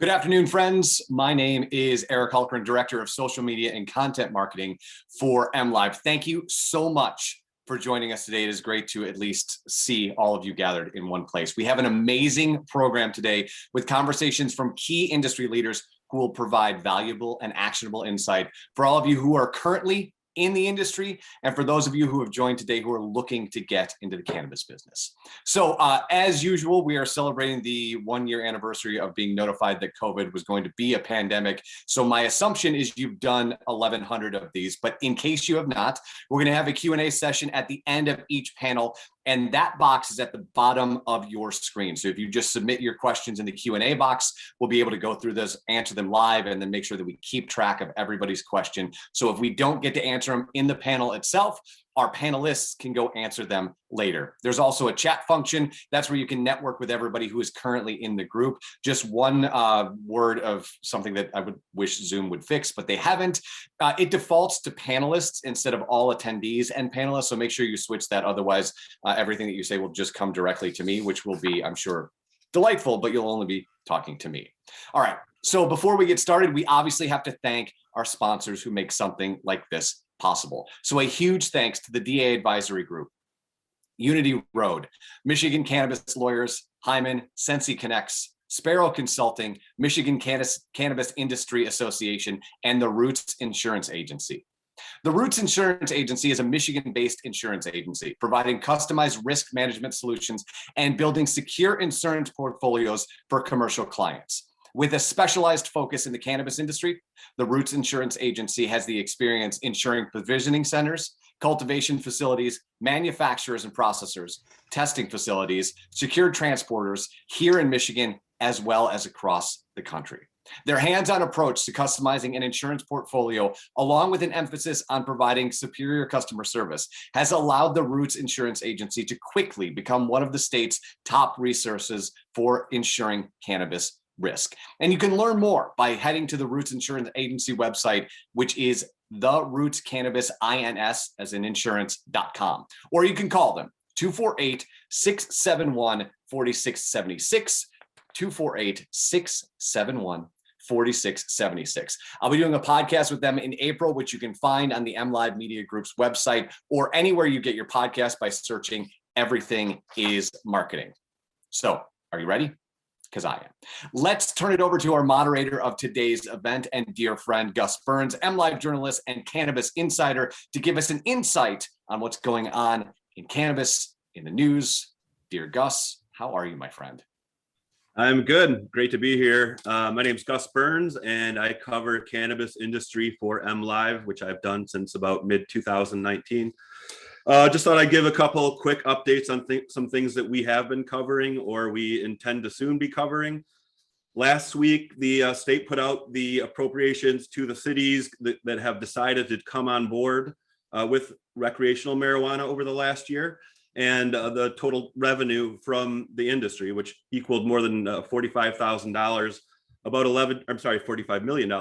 Good afternoon, friends. My name is Eric Hulkran, Director of Social Media and Content Marketing for MLive. Thank you so much for joining us today. It is great to at least see all of you gathered in one place. We have an amazing program today with conversations from key industry leaders who will provide valuable and actionable insight for all of you who are currently in the industry, and for those of you who have joined today who are looking to get into the cannabis business. So as usual, we are celebrating the 1-year anniversary of being notified that COVID was going to be a pandemic. So my assumption is you've done 1,100 of these, but in case you have not, we're going to have a Q&A session at the end of each panel. And that box is at the bottom of your screen. So if you just submit your questions in the Q&A box, we'll be able to go through those, answer them live, and then make sure that we keep track of everybody's question. So if we don't get to answer them in the panel itself, our panelists can go answer them later. There's also a chat function. That's where you can network with everybody who is currently in the group. Just one word of something that I would wish Zoom would fix, but they haven't. It defaults to panelists instead of all attendees and panelists. So make sure you switch that. Otherwise, everything that you say will just come directly to me, which will be, I'm sure, delightful, but you'll only be talking to me. All right. So before we get started, we obviously have to thank our sponsors who make something like this possible. So a huge thanks to the DA Advisory Group, Unity Road, Michigan Cannabis Lawyers, Hyman, Sensi Connects, Sparrow Consulting, Michigan Cannabis Industry Association, and the Roots Insurance Agency. The Roots Insurance Agency is a Michigan-based insurance agency providing customized risk management solutions and building secure insurance portfolios for commercial clients. With a specialized focus in the cannabis industry, the Roots Insurance Agency has the experience insuring provisioning centers, cultivation facilities, manufacturers and processors, testing facilities, secured transporters here in Michigan, as well as across the country. Their hands-on approach to customizing an insurance portfolio, along with an emphasis on providing superior customer service, has allowed the Roots Insurance Agency to quickly become one of the state's top resources for insuring cannabis risk. And you can learn more by heading to the Roots Insurance Agency website, which is the Roots Cannabis INS as in insurance.com. Or you can call them 248-671-4676, 248-671-4676. I'll be doing a podcast with them in April, which you can find on the MLive Media Group's website or anywhere you get your podcast by searching Everything is Marketing. So, are you ready? Because I am. Let's turn it over to our moderator of today's event and dear friend, Gus Burns, MLive journalist and cannabis insider, to give us an insight on what's going on in cannabis, in the news. Dear Gus, how are you, my friend? I'm good. Great to be here. My name is Gus Burns, and I cover cannabis industry for MLive, which I've done since about mid-2019. Just thought I'd give a couple quick updates on some things that we have been covering or we intend to soon be covering. Last week, the state put out the appropriations to the cities that have decided to come on board with recreational marijuana over the last year, and the total revenue from the industry, which equaled more than $45,000, $45 million,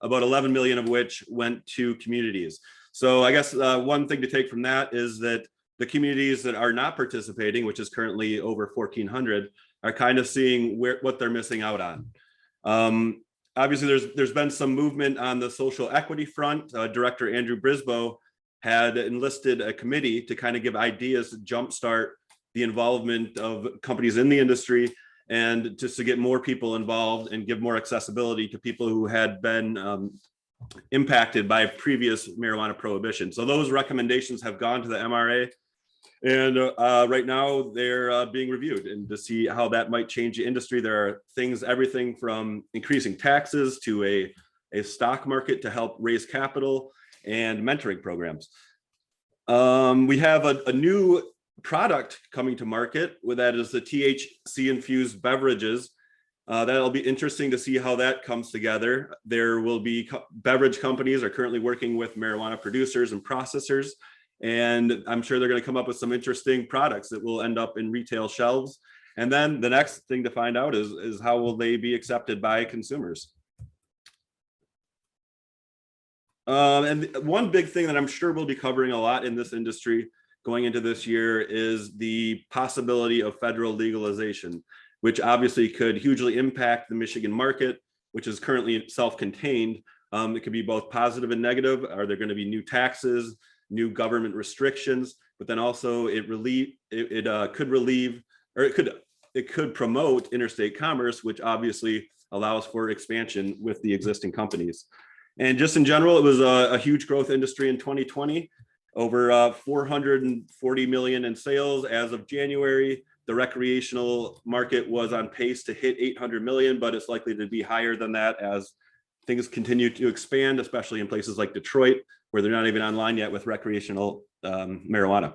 about 11 million of which went to communities. So I guess one thing to take from that is that the communities that are not participating, which is currently over 1,400, are kind of seeing what they're missing out on. Obviously, there's been some movement on the social equity front. Director Andrew Brisboe had enlisted a committee to kind of give ideas to jumpstart the involvement of companies in the industry and just to get more people involved and give more accessibility to people who had been impacted by previous marijuana prohibition. So those recommendations have gone to the MRA, and right now they're being reviewed and to see how that might change the industry. There are things, everything from increasing taxes to a stock market to help raise capital and mentoring programs. We have a new product coming to market, that is the THC infused beverages. That'll be interesting to see how that comes together. There will be beverage companies are currently working with marijuana producers and processors, and I'm sure they're going to come up with some interesting products that will end up in retail shelves. And then the next thing to find out is how will they be accepted by consumers. And one big thing that I'm sure we'll be covering a lot in this industry going into this year is the possibility of federal legalization. which obviously could hugely impact the Michigan market, which is currently self-contained. It could be both positive and negative. Are there going to be new taxes, new government restrictions? But then also it could relieve, or it could promote interstate commerce, which obviously allows for expansion with the existing companies. And just in general, it was a huge growth industry in 2020, over 440 million in sales as of January. The recreational market was on pace to hit 800 million, but it's likely to be higher than that as things continue to expand, especially in places like Detroit, where they're not even online yet with recreational marijuana.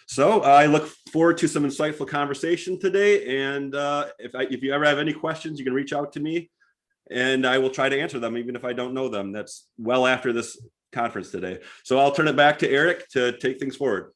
So I look forward to some insightful conversation today. And if you ever have any questions, you can reach out to me and I will try to answer them, even if I don't know them. That's well after this conference today. So I'll turn it back to Eric to take things forward.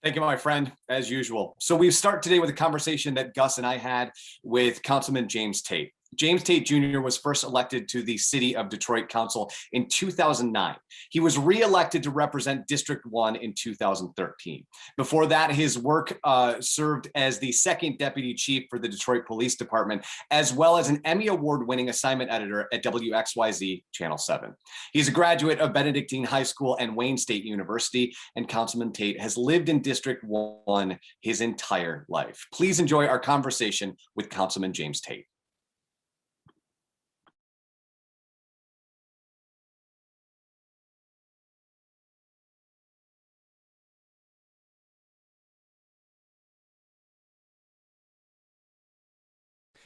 Thank you, my friend, as usual. So we start today with a conversation that Gus and I had with Councilman James Tate. James Tate Jr. was first elected to the City of Detroit Council in 2009. He was re-elected to represent District 1 in 2013. Before that, his work served as the second deputy chief for the Detroit Police Department, as well as an Emmy Award-winning assignment editor at WXYZ Channel 7. He's a graduate of Benedictine High School and Wayne State University, and Councilman Tate has lived in District 1 his entire life. Please enjoy our conversation with Councilman James Tate.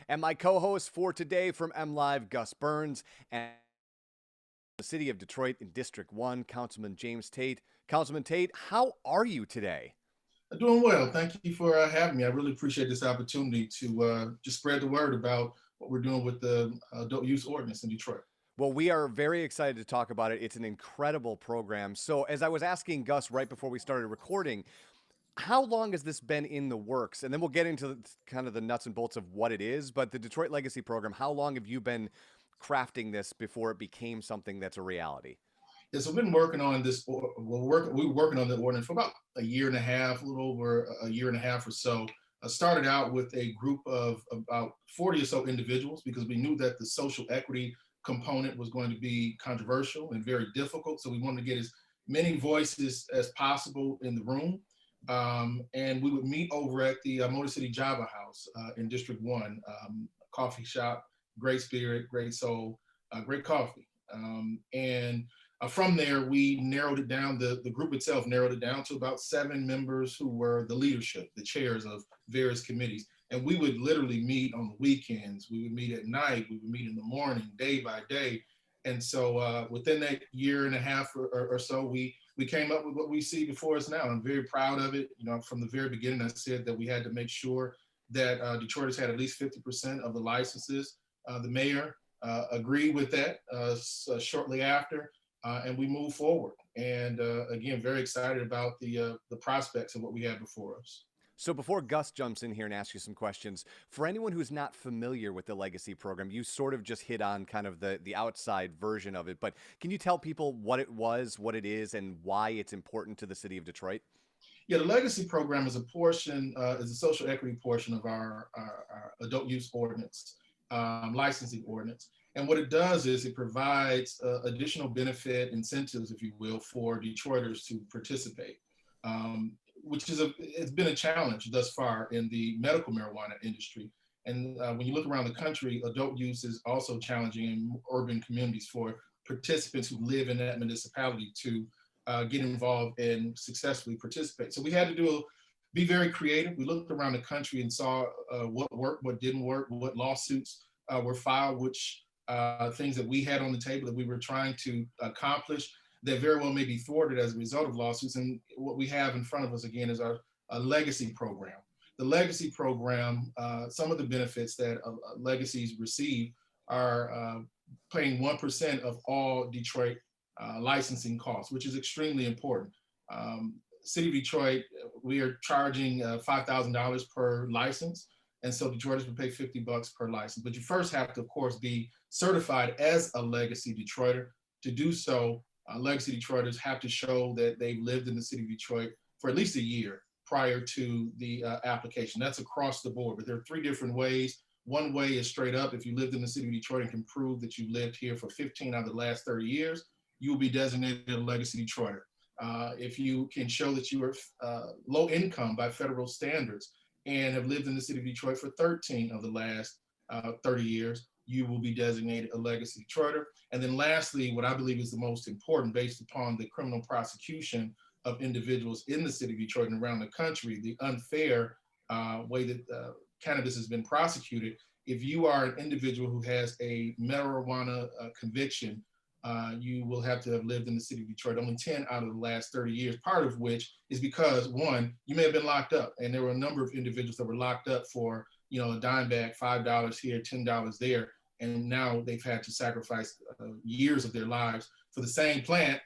And my co-host for today from MLive, Gus Burns, and the City of Detroit in District 1, Councilman James Tate. Councilman Tate, how are you today? Doing well. Thank you for having me. I really appreciate this opportunity to just spread the word about what we're doing with the adult use ordinance in Detroit. Well, we are very excited to talk about it. It's an incredible program. So as I was asking Gus right before we started recording, how long has this been in the works? And then we'll get into kind of the nuts and bolts of what it is. But the Detroit Legacy Program, how long have you been crafting this before it became something that's a reality? Yeah, so we've been working on this. We were working on the ordinance for about a year and a half, a little over a year and a half or so. I started out with a group of about 40 or so individuals because we knew that the social equity component was going to be controversial and very difficult. So we wanted to get as many voices as possible in the room. And we would meet over at the Motor City Java House in District 1, coffee shop, great spirit, great soul, great coffee. And from there, we narrowed it down, the group itself narrowed it down to about 7 members who were the leadership, the chairs of various committees. And we would literally meet on the weekends. We would meet at night. We would meet in the morning, day by day. And so within that year and a half or so, we came up with what we see before us now. I'm very proud of it. You know, from the very beginning, I said that we had to make sure that Detroiters had at least 50% of the licenses. The mayor agreed with that shortly after, and we moved forward. And again, very excited about the prospects of what we have before us. So before Gus jumps in here and asks you some questions, for anyone who's not familiar with the Legacy Program, you sort of just hit on kind of the outside version of it, but can you tell people what it was, what it is, and why it's important to the City of Detroit? Yeah, the Legacy Program is a portion, is a social equity portion of our adult use ordinance, licensing ordinance. And what it does is it provides additional benefit incentives, if you will, for Detroiters to participate. Which is it's been a challenge thus far in the medical marijuana industry. And when you look around the country, adult use is also challenging in urban communities for participants who live in that municipality to get involved and successfully participate. So we had to be very creative. We looked around the country and saw what worked, what didn't work, what lawsuits were filed, which things that we had on the table that we were trying to accomplish that very well may be thwarted as a result of lawsuits. And what we have in front of us again is our legacy program. The legacy program, some of the benefits that legacies receive are paying 1% of all Detroit licensing costs, which is extremely important. City of Detroit, we are charging $5,000 per license. And so Detroiters would pay $50 per license. But you first have to, of course, be certified as a legacy Detroiter. To do so, legacy Detroiters have to show that they've lived in the City of Detroit for at least a year. prior to the application. That's across the board, but there are 3 different ways. One way is straight up. If you lived in the city of Detroit and can prove that you lived here for 15 out of the last 30 years, you will be designated a legacy Detroiter. If you can show that you are low income by federal standards and have lived in the city of Detroit for 13 of the last 30 years, you will be designated a legacy Detroiter. And then lastly, what I believe is the most important based upon the criminal prosecution of individuals in the city of Detroit and around the country, the unfair way that cannabis has been prosecuted. If you are an individual who has a marijuana conviction, you will have to have lived in the city of Detroit only 10 out of the last 30 years, part of which is because, one, you may have been locked up, and there were a number of individuals that were locked up for, you know, a dime bag, $5 here, $10 there, and now they've had to sacrifice years of their lives for the same plant,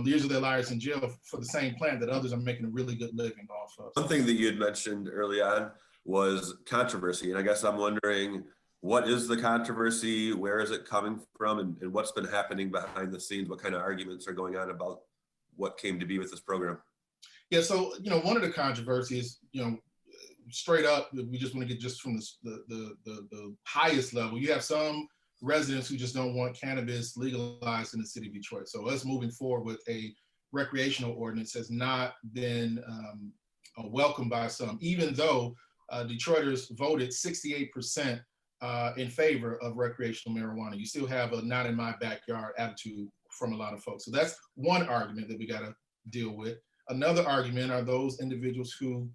years of their lives in jail for the same plant that others are making a really good living off of. One thing that you had mentioned early on was controversy, and I guess I'm wondering, what is the controversy? Where is it coming from? And what's been happening behind the scenes? What kind of arguments are going on about what came to be with this program? Yeah, so, you know, one of the controversies, you know, straight up, we just want to get just from the highest level. You have some residents who just don't want cannabis legalized in the city of Detroit. So us moving forward with a recreational ordinance has not been welcomed by some, even though Detroiters voted 68% in favor of recreational marijuana. You still have a not in my backyard attitude from a lot of folks. So that's one argument that we got to deal with. Another argument are those individuals who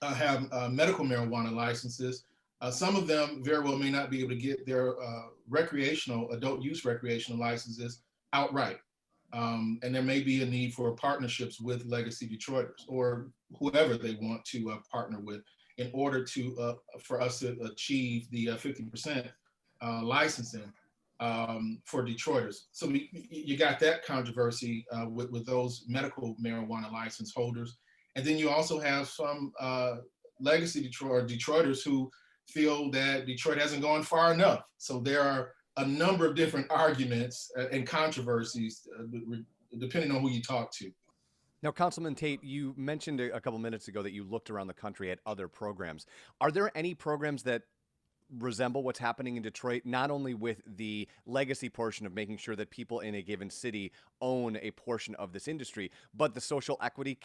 have medical marijuana licenses. Some of them very well may not be able to get their recreational, adult use recreational licenses outright. And there may be a need for partnerships with legacy Detroiters or whoever they want to partner with in order to for us to achieve the 50% licensing for Detroiters. So you got that controversy with those medical marijuana license holders. And then you also have some legacy Detroiters who feel that Detroit hasn't gone far enough. So there are a number of different arguments and controversies depending on who you talk to. Now, Councilman Tate, you mentioned a couple minutes ago that you looked around the country at other programs. Are there any programs that resemble what's happening in Detroit, not only with the legacy portion of making sure that people in a given city own a portion of this industry, but the social equity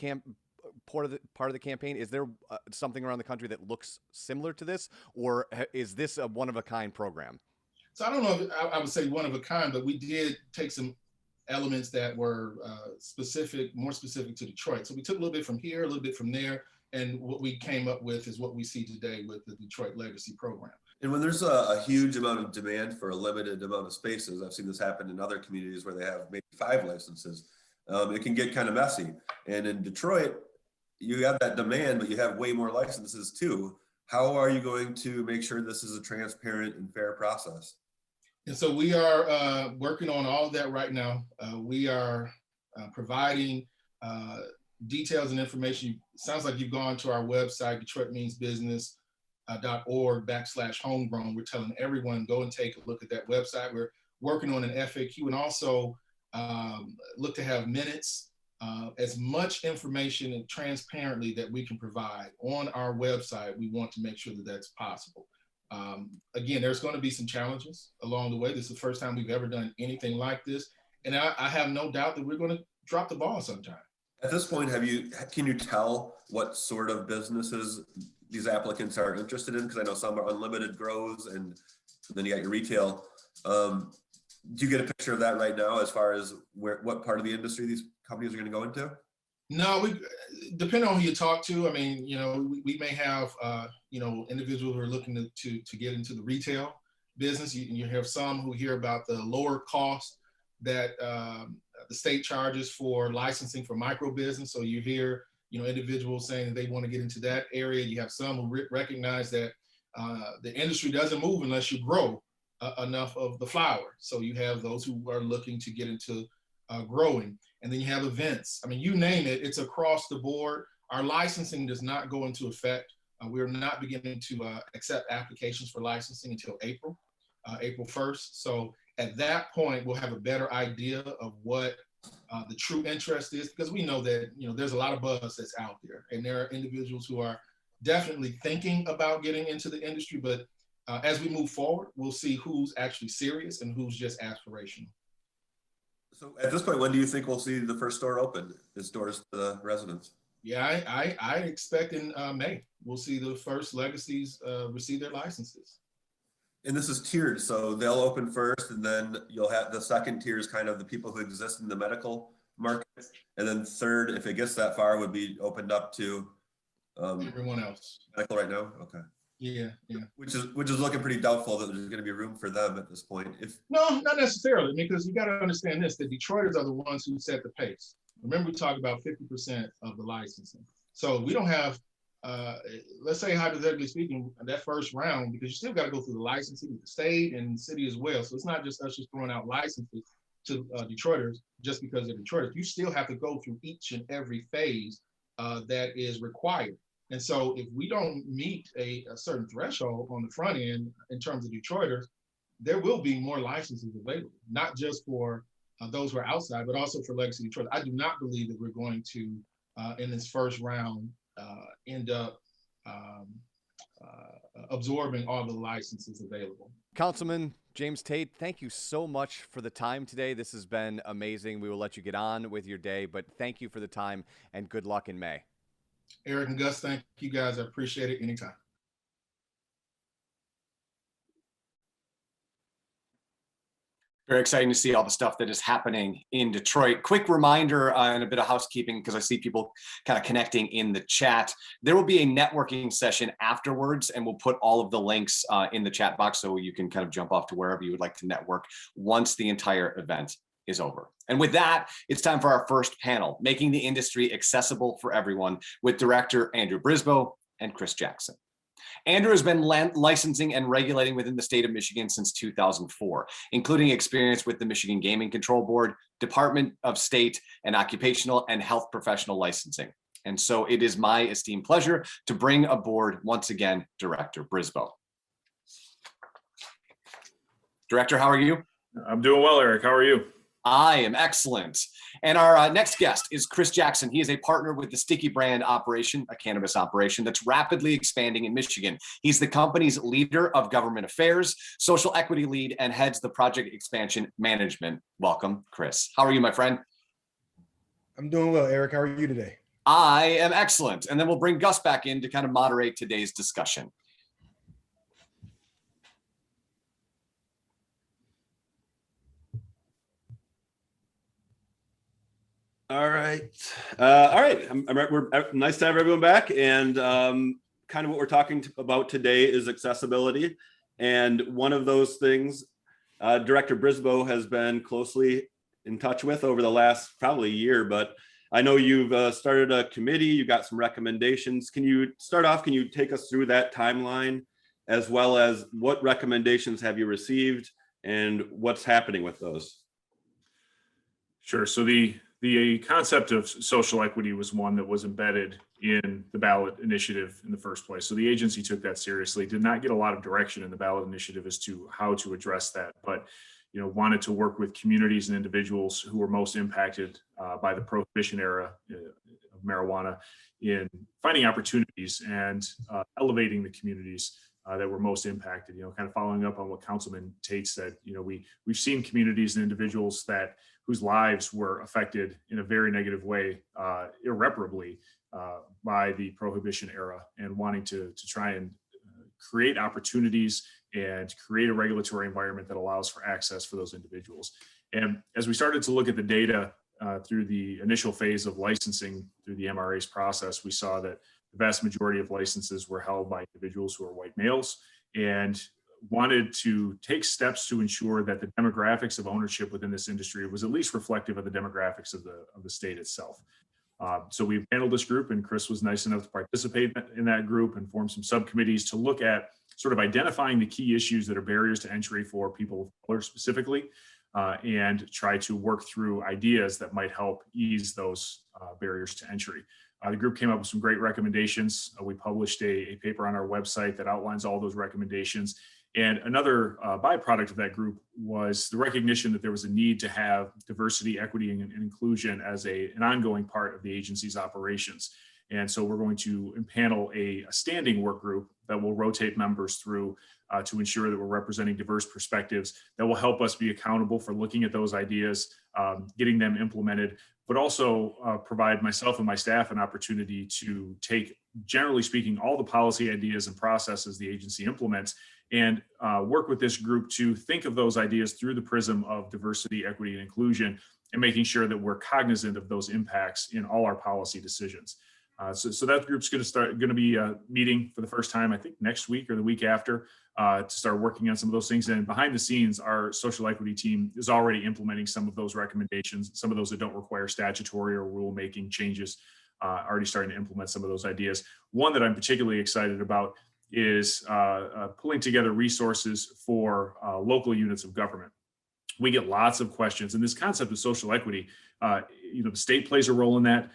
part of the campaign? Is there something around the country that looks similar to this, or is this a one-of-a-kind program? So I don't know if I would say one of a kind, but we did take some elements that were more specific to Detroit. So we took a little bit from here, a little bit from there, and what we came up with is what we see today with the Detroit Legacy Program. And when there's a huge amount of demand for a limited amount of spaces, I've seen this happen in other communities where they have maybe 5 licenses, it can get kind of messy. And in Detroit, you have that demand, but you have way more licenses too. How are you going to make sure this is a transparent and fair process? And so we are working on all of that right now. We are providing details and information. It sounds like you've gone to our website, DetroitMeansBusiness.org/homegrown. We're telling everyone, go and take a look at that website. We're working on an FAQ and also look to have minutes, as much information and transparently that we can provide on our website. We want to make sure that that's possible. Again, there's going to be some challenges along the way. This is the first time we've ever done anything like this. And I have no doubt that we're going to drop the ball sometime. At this point, can you tell what sort of businesses these applicants are interested in? Because I know some are unlimited grows and then you got your retail. Do you get a picture of that right now as far as what part of the industry these companies are going to go into? No, depending on who you talk to. I mean, you know, we may have, individuals who are looking to get into the retail business. You have some who hear about the lower cost that the state charges for licensing for micro business. So you hear, individuals saying that they want to get into that area. You have some who recognize that the industry doesn't move unless you grow enough of the flower. So you have those who are looking to get into growing. And then you have events. I mean, you name it, it's across the board. Our licensing does not go into effect. We're not beginning to accept applications for licensing until April 1st. So at that point, we'll have a better idea of what the true interest is, because we know that, there's a lot of buzz that's out there, and there are individuals who are definitely thinking about getting into the industry, but as we move forward, we'll see who's actually serious and who's just aspirational. So at this point, when do you think we'll see the first store open, its doors to the residents? Yeah, I expect in May, we'll see the first legacies receive their licenses. And this is tiered, so they'll open first, and then you'll have the second tier is kind of the people who exist in the medical market, and then third, if it gets that far, would be opened up to everyone else. medical right now. Okay. Yeah. Which is looking pretty doubtful that there's going to be room for them at this point. No, not necessarily, because you got to understand this: the Detroiters are the ones who set the pace. Remember, we talked about 50% of the licensing, so we don't have. Let's say, hypothetically speaking, that first round, because you still got to go through the licensing with the state and city as well. So it's not just us just throwing out licenses to Detroiters just because they're Detroiters. You still have to go through each and every phase that is required. And so if we don't meet a certain threshold on the front end in terms of Detroiters, there will be more licenses available, not just for those who are outside, but also for legacy Detroit. I do not believe that we're going to, in this first round, end up absorbing all the licenses available. Councilman James Tate, thank you so much for the time today. This has been amazing. We will let you get on with your day, but thank you for the time and good luck in May. Eric and Gus, thank you guys. I appreciate it anytime. Very exciting to see all the stuff that is happening in Detroit. Quick reminder and a bit of housekeeping, because I see people kind of connecting in the chat. There will be a networking session afterwards, and we'll put all of the links in the chat box so you can kind of jump off to wherever you would like to network once the entire event is over. And with that, it's time for our first panel, Making the Industry Accessible for Everyone, with Director Andrew Brisboe and Chris Jackson. Andrew has been licensing and regulating within the state of Michigan since 2004, including experience with the Michigan Gaming Control Board, Department of State, and Occupational and Health Professional Licensing. And so it is my esteemed pleasure to bring aboard once again, Director Brisboe. Director, how are you? I'm doing well, Eric. How are you? I am excellent. And our next guest is Chris Jackson. He is a partner with the Sticky Brand operation, a cannabis operation that's rapidly expanding in Michigan. He's the company's leader of government affairs, social equity lead, and heads the project expansion management. Welcome, Chris. How are you, my friend? I'm doing well, Eric. How are you today? I am excellent. And then we'll bring Gus back in to kind of moderate today's discussion. All right. We're nice to have everyone back. And kind of what we're talking about today is accessibility. And one of those things Director Brisboe has been closely in touch with over the last probably year, but I know you've started a committee, you got some recommendations. Can you start off, can you take us through that timeline, as well as what recommendations have you received and what's happening with those? Sure. So the concept of social equity was one that was embedded in the ballot initiative in the first place. So the agency took that seriously, did not get a lot of direction in the ballot initiative as to how to address that, but wanted to work with communities and individuals who were most impacted by the prohibition era of marijuana in finding opportunities and elevating the communities that were most impacted. Kind of following up on what Councilman Tate said, we've seen communities and individuals whose lives were affected in a very negative way, irreparably, by the prohibition era, and wanting to try and create opportunities and create a regulatory environment that allows for access for those individuals. And as we started to look at the data through the initial phase of licensing through the MRA's process, we saw that the vast majority of licenses were held by individuals who are white males, and wanted to take steps to ensure that the demographics of ownership within this industry was at least reflective of the demographics of the state itself. So we've handled this group, and Chris was nice enough to participate in that group and form some subcommittees to look at sort of identifying the key issues that are barriers to entry for people of color specifically, and try to work through ideas that might help ease those barriers to entry. The group came up with some great recommendations. We published a paper on our website that outlines all those recommendations. And another byproduct of that group was the recognition that there was a need to have diversity, equity, and inclusion as an ongoing part of the agency's operations. And so we're going to impanel a standing work group that will rotate members through to ensure that we're representing diverse perspectives that will help us be accountable for looking at those ideas, getting them implemented, but also provide myself and my staff an opportunity to take, generally speaking, all the policy ideas and processes the agency implements and work with this group to think of those ideas through the prism of diversity, equity, and inclusion, and making sure that we're cognizant of those impacts in all our policy decisions. So that group's going to be meeting for the first time, I think, next week or the week after, to start working on some of those things. And behind the scenes, our social equity team is already implementing some of those recommendations, some of those that don't require statutory or rulemaking changes, already starting to implement some of those ideas. One that I'm particularly excited about is pulling together resources for local units of government. We get lots of questions, and this concept of social equity, the state plays a role in that.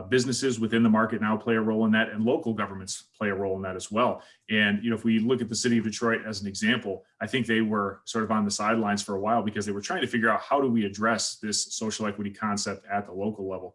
Businesses within the market now play a role in that, and local governments play a role in that as well. And if we look at the city of Detroit as an example, I think they were sort of on the sidelines for a while because they were trying to figure out how do we address this social equity concept at the local level.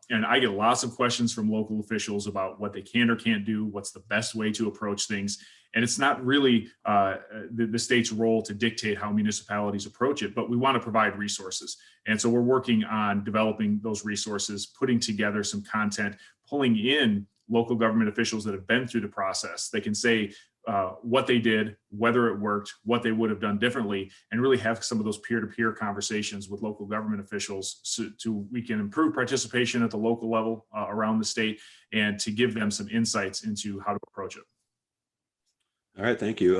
And I get lots of questions from local officials about what they can or can't do, what's the best way to approach things. And it's not really the state's role to dictate how municipalities approach it, but we want to provide resources. And so we're working on developing those resources, putting together some content, pulling in local government officials that have been through the process. They can say what they did, whether it worked, what they would have done differently, and really have some of those peer-to-peer conversations with local government officials so we can improve participation at the local level around the state, and to give them some insights into how to approach it. All right, thank you.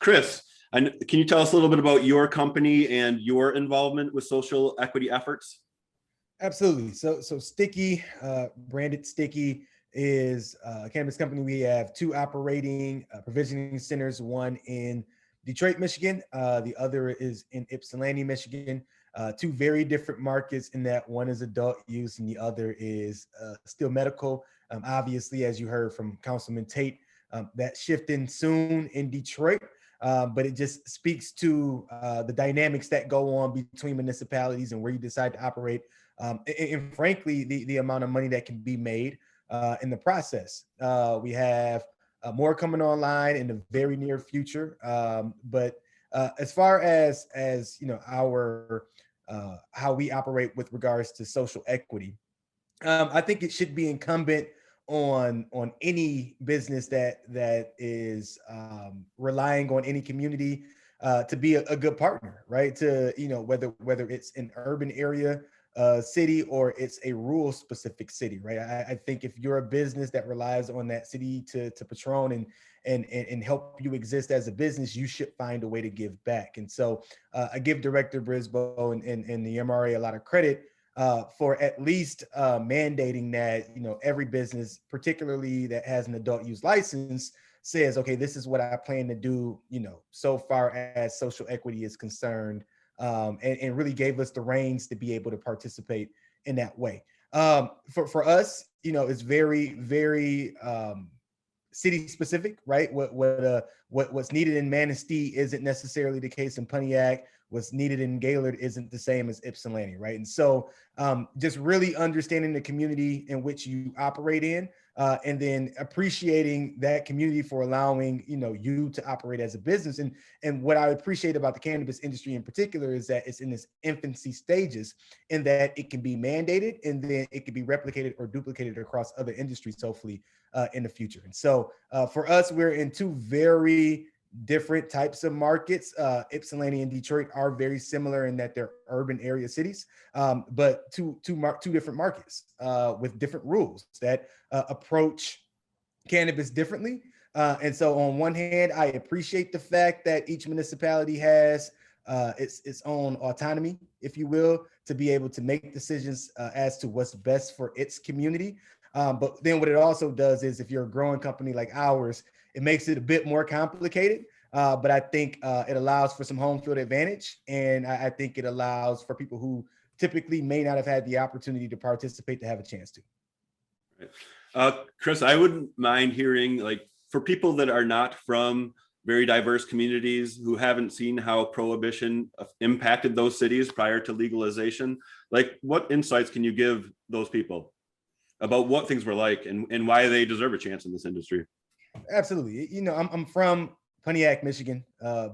Chris, can you tell us a little bit about your company and your involvement with social equity efforts? Absolutely. So Sticky, branded Sticky, is a cannabis company. We have two operating provisioning centers, one in Detroit, Michigan. The other is in Ypsilanti, Michigan. Two very different markets in that one is adult use and the other is still medical. Obviously, as you heard from Councilman Tate, that's shifting soon in Detroit, but it just speaks to the dynamics that go on between municipalities and where you decide to operate, and frankly, the amount of money that can be made in the process. We have more coming online in the very near future, but as far as our how we operate with regards to social equity, I think it should be incumbent on any business that is relying on any community to be a good partner, right? To whether it's an urban area, city, or it's a rural specific city, right? I think if you're a business that relies on that city to patron and help you exist as a business, you should find a way to give back. And so I give Director Brisboe and the MRA a lot of credit for at least mandating that, every business, particularly that has an adult use license, says, okay, this is what I plan to do, so far as social equity is concerned, and really gave us the reins to be able to participate in that way. For us, it's very, very city specific, right? What's needed in Manistee isn't necessarily the case in Pontiac. What's needed in Gaylord isn't the same as Ypsilanti, right? And so just really understanding the community in which you operate in, and then appreciating that community for allowing you to operate as a business. And what I appreciate about the cannabis industry in particular is that it's in its infancy stages, in that it can be mandated and then it can be replicated or duplicated across other industries, hopefully in the future. And so for us, we're in two very different types of markets. Ypsilanti and Detroit are very similar in that they're urban area cities, but two different markets with different rules that approach cannabis differently. And so on one hand, I appreciate the fact that each municipality has its own autonomy, if you will, to be able to make decisions as to what's best for its community. But then what it also does is, if you're a growing company like ours, it makes it a bit more complicated, but I think it allows for some home field advantage. And I think it allows for people who typically may not have had the opportunity to participate to have a chance to. Chris, I wouldn't mind hearing, like, for people that are not from very diverse communities who haven't seen how prohibition impacted those cities prior to legalization. Like, what insights can you give those people about what things were like and why they deserve a chance in this industry? Absolutely. You know, I'm from Pontiac, Michigan,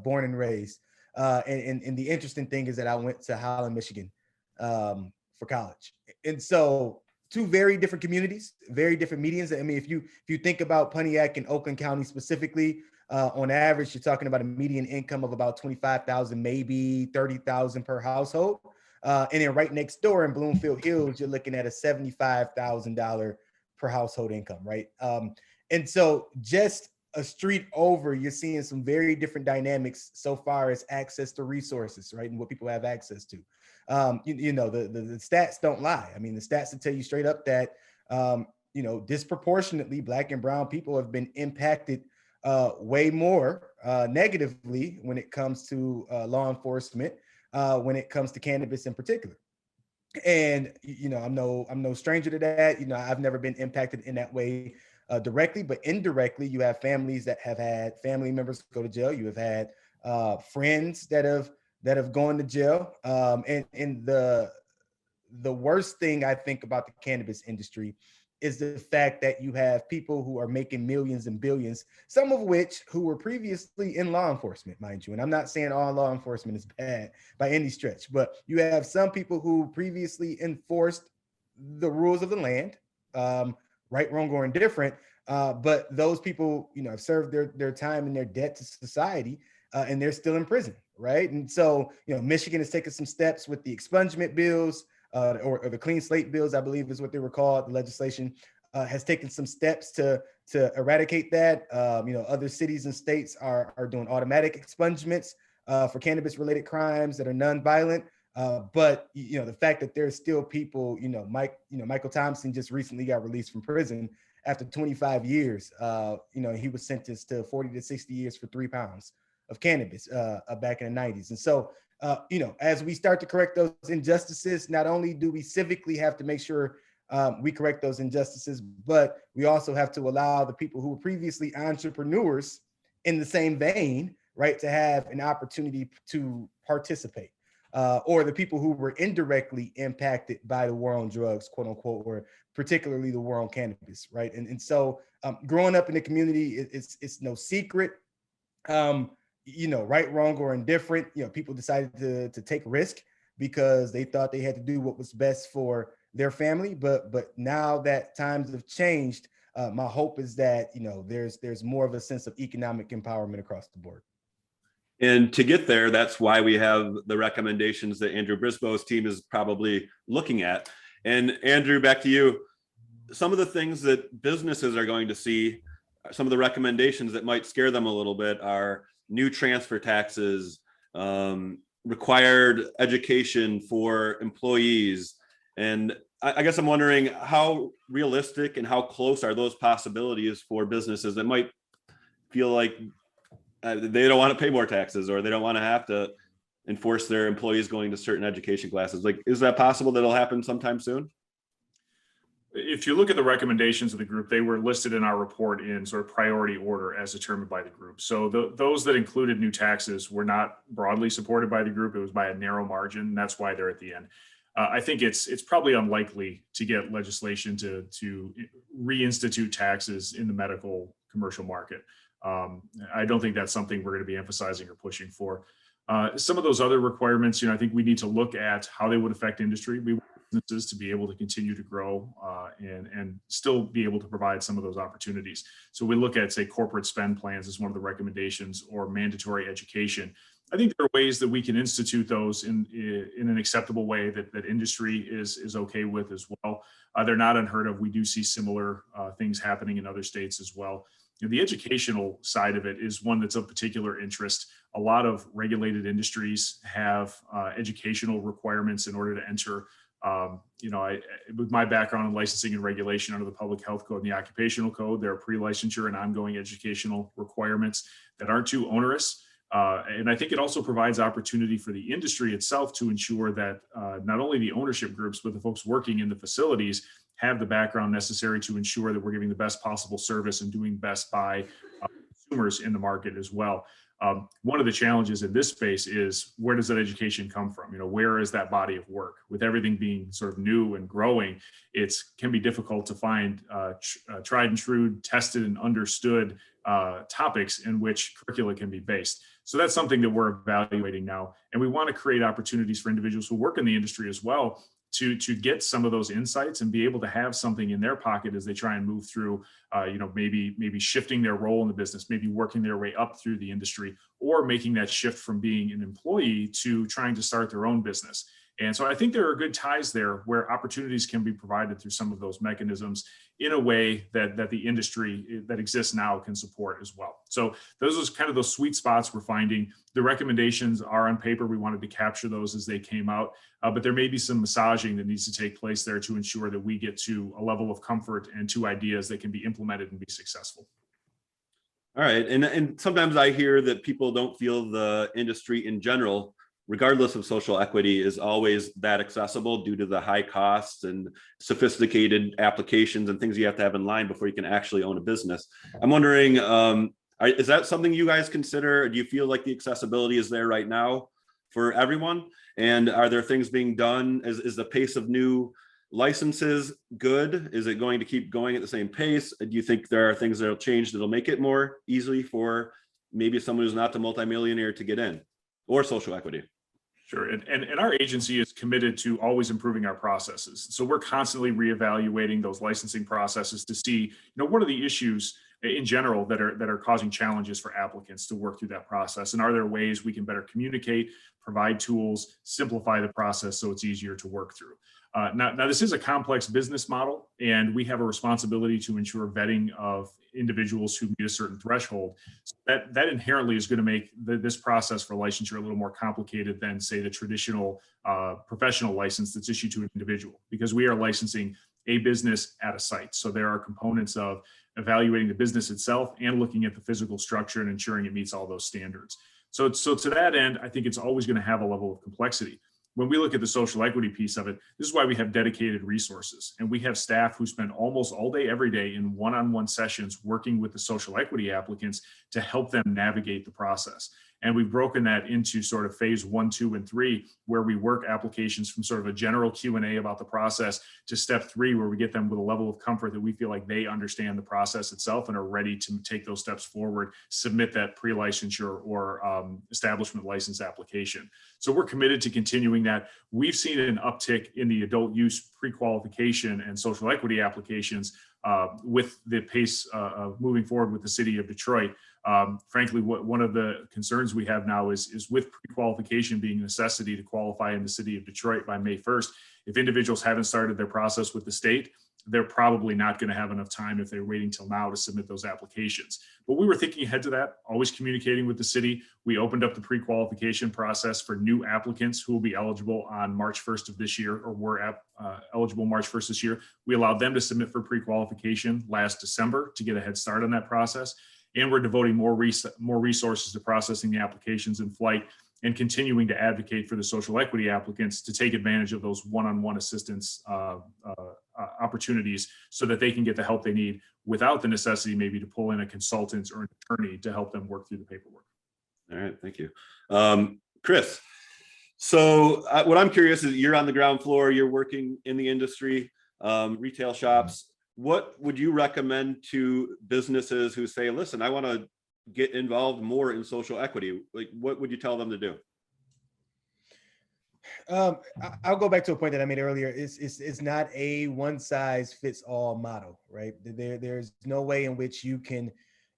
born and raised. And the interesting thing is that I went to Holland, Michigan, for college. And so two very different communities, very different medians. I mean, if you think about Pontiac and Oakland County specifically, on average, you're talking about a median income of about 25,000, maybe 30,000 per household. And then right next door in Bloomfield Hills, you're looking at a $75,000 per household income, right? And so just a street over, you're seeing some very different dynamics so far as access to resources, right? And what people have access to. You know, the stats don't lie. I mean, the stats will tell you straight up that, you know, disproportionately Black and brown people have been impacted way more negatively when it comes to law enforcement, when it comes to cannabis in particular. And, you know, I'm no stranger to that. You know, I've never been impacted in that way directly, but indirectly, you have families that have had family members go to jail. You have had friends that have gone to jail. And the worst thing I think about the cannabis industry is the fact that you have people who are making millions and billions, some of which who were previously in law enforcement, mind you. And I'm not saying all law enforcement is bad by any stretch, but you have some people who previously enforced the rules of the land, right, wrong, or indifferent. But those people, you know, have served their time and their debt to society, and they're still in prison, right? And so, you know, Michigan has taken some steps with the expungement bills, or the clean slate bills, I believe is what they were called. The legislation has taken some steps to eradicate that. You know, other cities and states are doing automatic expungements for cannabis-related crimes that are non-violent. But you know, the fact that there's still people, Michael Thompson just recently got released from prison after 25 years. You know, he was sentenced to 40 to 60 years for 3 pounds of cannabis back in the 90s. And so, you know, as we start to correct those injustices, not only do we civically have to make sure we correct those injustices, but we also have to allow the people who were previously entrepreneurs in the same vein, right, to have an opportunity to participate. Or the people who were indirectly impacted by the war on drugs, quote unquote, or particularly the war on cannabis, right? And so growing up in the community, it's no secret. You know, right, wrong, or indifferent, you know, people decided to take risk because they thought they had to do what was best for their family. But now that times have changed, my hope is that, you know, there's more of a sense of economic empowerment across the board. And to get there, that's why we have the recommendations that Andrew Brisbo's team is probably looking at. And Andrew, back to you. Some of the things that businesses are going to see, some of the recommendations that might scare them a little bit are new transfer taxes, required education for employees. And I guess I'm wondering how realistic and how close are those possibilities for businesses that might feel like they don't want to pay more taxes, or they don't want to have to enforce their employees going to certain education classes. Like, is that possible that it'll happen sometime soon? If you look at the recommendations of the group, they were listed in our report in sort of priority order as determined by the group. So those that included new taxes were not broadly supported by the group. It was by a narrow margin. And that's why they're at the end. I think it's probably unlikely to get legislation to reinstitute taxes in the medical commercial market. I don't think that's something we're going to be emphasizing or pushing for. Some of those other requirements, you know, I think we need to look at how they would affect industry. We want businesses to be able to continue to grow and still be able to provide some of those opportunities. So we look at, say, corporate spend plans as one of the recommendations, or mandatory education. I think there are ways that we can institute those in an acceptable way that industry is okay with as well. They're not unheard of. We do see similar things happening in other states as well. You know, the educational side of it is one that's of particular interest. A lot of regulated industries have educational requirements in order to enter. You know, with my background in licensing and regulation under the Public Health Code and the Occupational Code, there are pre-licensure and ongoing educational requirements that aren't too onerous. And I think it also provides opportunity for the industry itself to ensure that not only the ownership groups, but the folks working in the facilities have the background necessary to ensure that we're giving the best possible service and doing best by consumers in the market as well. One of the challenges in this space is, where does that education come from? Where is that body of work? With everything being sort of new and growing, it can be difficult to find tried and true, tested and understood topics in which curricula can be based. So that's something that we're evaluating now. And we want to create opportunities for individuals who work in the industry as well to get some of those insights and be able to have something in their pocket as they try and move through, maybe shifting their role in the business, maybe working their way up through the industry, or making that shift from being an employee to trying to start their own business. And so I think there are good ties there where opportunities can be provided through some of those mechanisms in a way that the industry that exists now can support as well. So those are kind of those sweet spots we're finding. The recommendations are on paper. We wanted to capture those as they came out, but there may be some massaging that needs to take place there to ensure that we get to a level of comfort and to ideas that can be implemented and be successful. All right. And sometimes I hear that people don't feel the industry in general, regardless of social equity, is always that accessible due to the high costs and sophisticated applications and things you have to have in line before you can actually own a business. I'm wondering, is that something you guys consider? Do you feel like the accessibility is there right now for everyone? And are there things being done? Is the pace of new licenses good? Is it going to keep going at the same pace? Do you think there are things that'll change that'll make it more easily for maybe someone who's not the multimillionaire to get in, or social equity? Sure. And our agency is committed to always improving our processes. So we're constantly reevaluating those licensing processes to see, what are the issues in general that are causing challenges for applicants to work through that process? And are there ways we can better communicate, provide tools, simplify the process so it's easier to work through? Now, this is a complex business model, and we have a responsibility to ensure vetting of individuals who meet a certain threshold. So that inherently is going to make this process for licensure a little more complicated than, say, the traditional professional license that's issued to an individual, because we are licensing a business at a site. So there are components of evaluating the business itself and looking at the physical structure and ensuring it meets all those standards. So to that end, I think it's always going to have a level of complexity. When we look at the social equity piece of it, this is why we have dedicated resources. And we have staff who spend almost all day, every day in one-on-one sessions working with the social equity applicants to help them navigate the process. And we've broken that into sort of phase 1, 2, and 3, where we work applications from sort of a general Q&A about the process to step 3, where we get them with a level of comfort that we feel like they understand the process itself and are ready to take those steps forward, submit that pre-licensure or establishment license application. So we're committed to continuing that. We've seen an uptick in the adult use pre-qualification and social equity applications with the pace of moving forward with the city of Detroit. Frankly, one of the concerns we have now is with pre-qualification being a necessity to qualify in the city of Detroit by May 1st, if individuals haven't started their process with the state, they're probably not going to have enough time if they're waiting till now to submit those applications. But we were thinking ahead to that, always communicating with the city. We opened up the pre-qualification process for new applicants who will be eligible on March 1st of this year, or were eligible March 1st this year. We allowed them to submit for pre-qualification last December to get a head start on that process. And we're devoting more resources to processing the applications in flight and continuing to advocate for the social equity applicants to take advantage of those one-on-one assistance opportunities so that they can get the help they need without the necessity maybe to pull in a consultant or an attorney to help them work through the paperwork. All right, thank you. Chris, so what I'm curious is, you're on the ground floor, you're working in the industry, retail shops. What would you recommend to businesses who say, listen, I want to get involved more in social equity? Like, what would you tell them to do? I'll go back to a point that I made earlier. It's not a one size fits all model, right? There's no way in which you can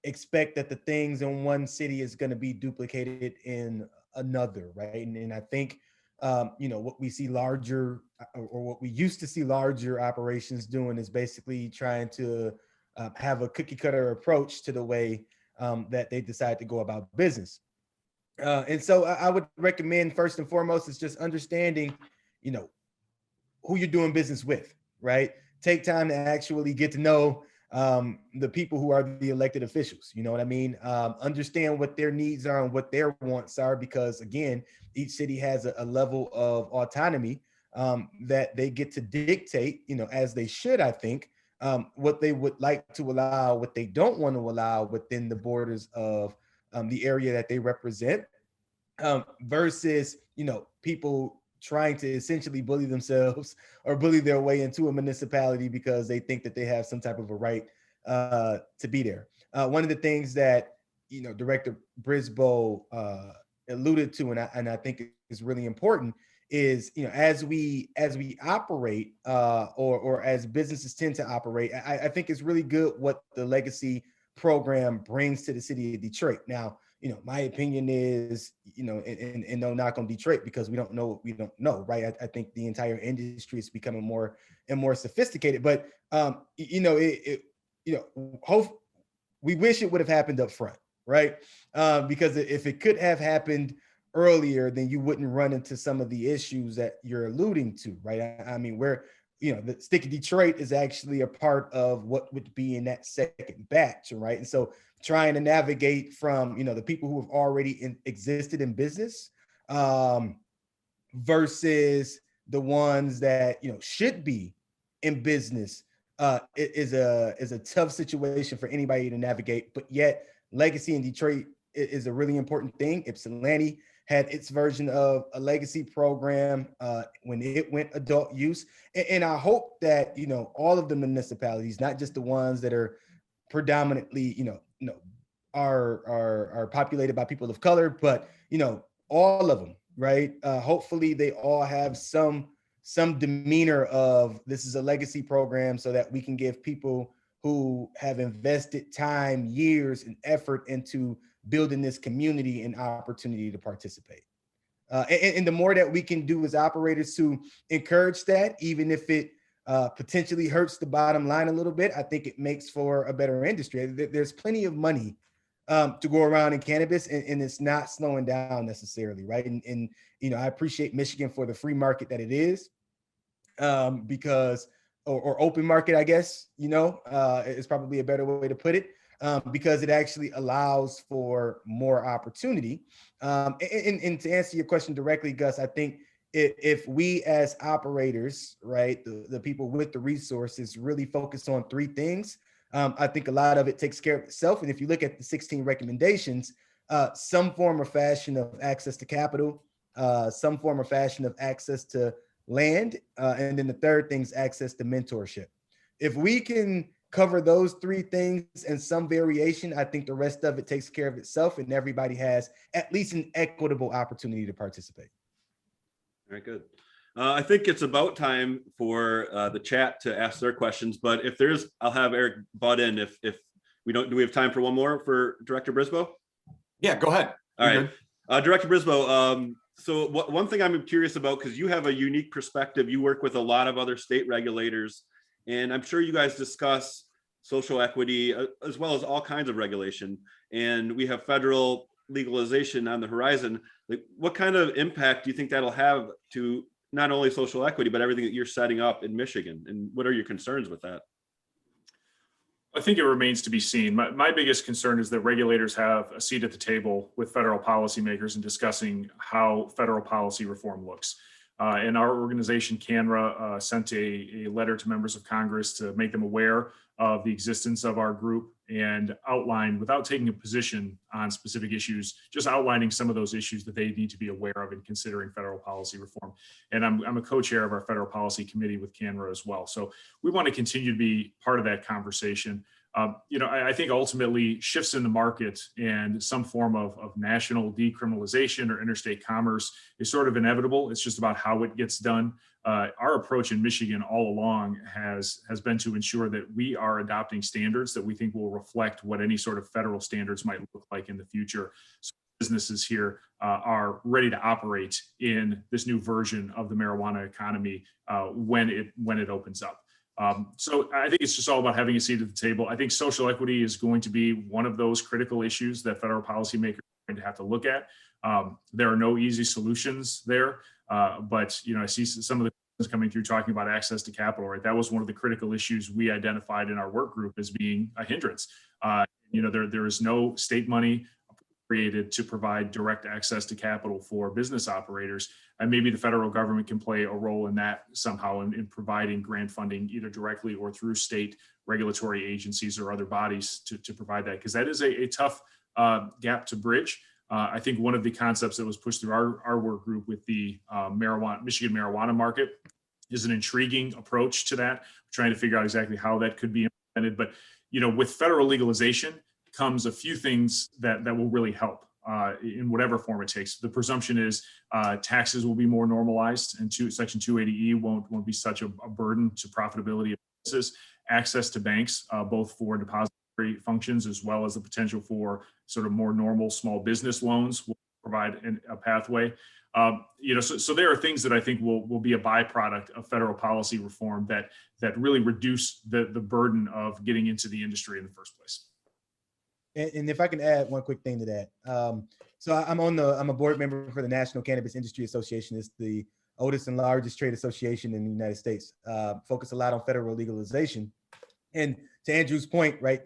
expect that the things in one city is going to be duplicated in another, right? And I think what we see larger, or what we used to see larger operations doing, is basically trying to have a cookie cutter approach to the way that they decide to go about business. And so I would recommend, first and foremost, is just understanding, who you're doing business with, right? Take time to actually get to know the people who are the elected officials. You know what I mean? Understand what their needs are and what their wants are, because again, each city has a level of autonomy that they get to dictate, as they should, I think, what they would like to allow, what they don't want to allow within the borders of the area that they represent, versus, people trying to essentially bully themselves or bully their way into a municipality because they think that they have some type of a right to be there. One of the things that, Director Brisboe alluded to, and I think is really important, is, as we operate, or as businesses tend to operate, I think it's really good what the legacy program brings to the city of Detroit. Now, my opinion is, and no knock on Detroit, because we don't know what we don't know, right? I think the entire industry is becoming more and more sophisticated, but hope we wish it would have happened up front, right? Because if it could have happened earlier, then you wouldn't run into some of the issues that you're alluding to, right? I mean, the Sticky Detroit is actually a part of what would be in that second batch, right? And so trying to navigate from, the people who have already existed in business, versus the ones that, should be in business, it is a tough situation for anybody to navigate. But yet legacy in Detroit is a really important thing. Ypsilanti had its version of a legacy program when it went adult use. And I hope that, all of the municipalities, not just the ones that are predominantly, are populated by people of color, but, all of them, right? Hopefully they all have some demeanor of, this is a legacy program, so that we can give people who have invested time, years, and effort into building this community an opportunity to participate. And the more that we can do as operators to encourage that, even if it potentially hurts the bottom line a little bit, I think it makes for a better industry. There's plenty of money to go around in cannabis, and it's not slowing down necessarily, right? And I appreciate Michigan for the free market that it is, because, or open market, I guess, is probably a better way to put it, because it actually allows for more opportunity. And to answer your question directly, Gus, I think if we as operators, right, the people with the resources, really focus on three things, I think a lot of it takes care of itself. And if you look at the 16 recommendations, some form or fashion of access to capital, some form or fashion of access to land, and then the third thing is access to mentorship. If we can cover those three things and some variation, I think the rest of it takes care of itself, and everybody has at least an equitable opportunity to participate. Very good. I think it's about time for the chat to ask their questions, but if there's, I'll have Eric butt in if we don't. Do we have time for one more for Director Brisboe? Yeah, go ahead. All right. Director Brisboe, so one thing I'm curious about, because you have a unique perspective, you work with a lot of other state regulators, and I'm sure you guys discuss social equity as well as all kinds of regulation, and we have federal legalization on the horizon. Like, what kind of impact do you think that'll have to not only social equity, but everything that you're setting up in Michigan? And what are your concerns with that? I think it remains to be seen. My biggest concern is that regulators have a seat at the table with federal policymakers in discussing how federal policy reform looks. And our organization, CANRA, sent a letter to members of Congress to make them aware of the existence of our group and outline, without taking a position on specific issues, just outlining some of those issues that they need to be aware of in considering federal policy reform. And I'm a co-chair of our federal policy committee with CANRA as well. So we want to continue to be part of that conversation. I think ultimately shifts in the market and some form of national decriminalization or interstate commerce is sort of inevitable. It's just about how it gets done. Our approach in Michigan all along has been to ensure that we are adopting standards that we think will reflect what any sort of federal standards might look like in the future. So businesses here are ready to operate in this new version of the marijuana economy when it opens up. So I think it's just all about having a seat at the table. I think social equity is going to be one of those critical issues that federal policymakers are going to have to look at. There are no easy solutions there, but I see some of the questions coming through talking about access to capital. Right, that was one of the critical issues we identified in our work group as being a hindrance. There is no state money created to provide direct access to capital for business operators. And maybe the federal government can play a role in that somehow in providing grant funding, either directly or through state regulatory agencies or other bodies to provide that, because that is a tough gap to bridge. I think one of the concepts that was pushed through our work group with the Michigan marijuana market is an intriguing approach to that, trying to figure out exactly how that could be implemented. But, with federal legalization comes a few things that will really help in whatever form it takes. The presumption is taxes will be more normalized, and Section 280E won't be such a burden to profitability of businesses. Access to banks, both for depository functions as well as the potential for sort of more normal small business loans, will provide a pathway. So there are things that I think will be a byproduct of federal policy reform that really reduce the burden of getting into the industry in the first place. And if I can add one quick thing to that. So I'm a board member for the National Cannabis Industry Association. It's the oldest and largest trade association in the United States. Focus a lot on federal legalization. And to Andrew's point, right,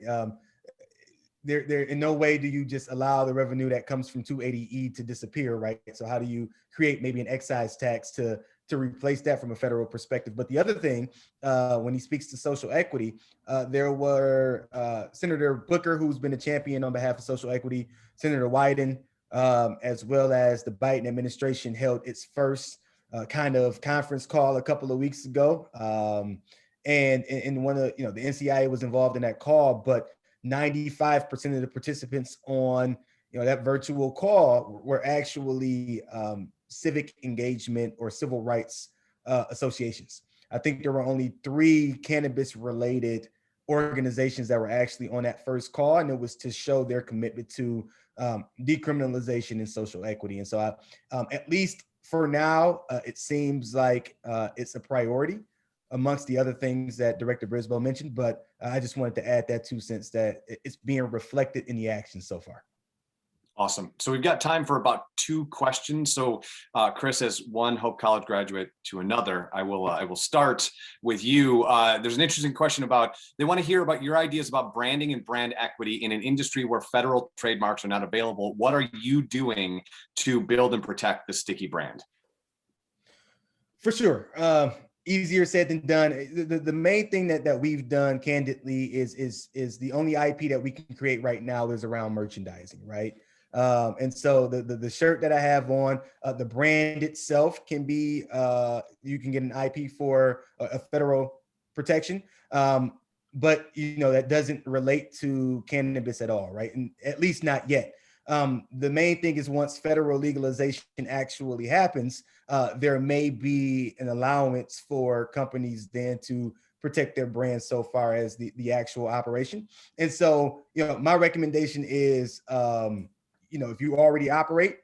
there in no way do you just allow the revenue that comes from 280E to disappear, right? So how do you create maybe an excise tax to replace that from a federal perspective? But the other thing, when he speaks to social equity, there were Senator Booker, who's been a champion on behalf of social equity, Senator Wyden, as well as the Biden administration held its first kind of conference call a couple of weeks ago. And one of, the NCIA was involved in that call, but 95% of the participants on, that virtual call were actually civic engagement or civil rights associations. I think there were only 3 cannabis related organizations that were actually on that first call, and it was to show their commitment to decriminalization and social equity. And so at least for now, it seems like it's a priority amongst the other things that Director Brisboe mentioned, but I just wanted to add that 2 cents that it's being reflected in the action so far. Awesome. So we've got time for about 2 questions. So Chris, as one Hope College graduate to another, I will start with you. There's an interesting question about, they want to hear about your ideas about branding and brand equity in an industry where federal trademarks are not available. What are you doing to build and protect the Sticky brand? For sure. Easier said than done. The main thing that we've done candidly is the only IP that we can create right now is around merchandising, right? And so the shirt that I have on, the brand itself can be, you can get an IP for a federal protection, but that doesn't relate to cannabis at all, right? And at least not yet. The main thing is once federal legalization actually happens, there may be an allowance for companies then to protect their brand so far as the actual operation. And so, my recommendation is, if you already operate,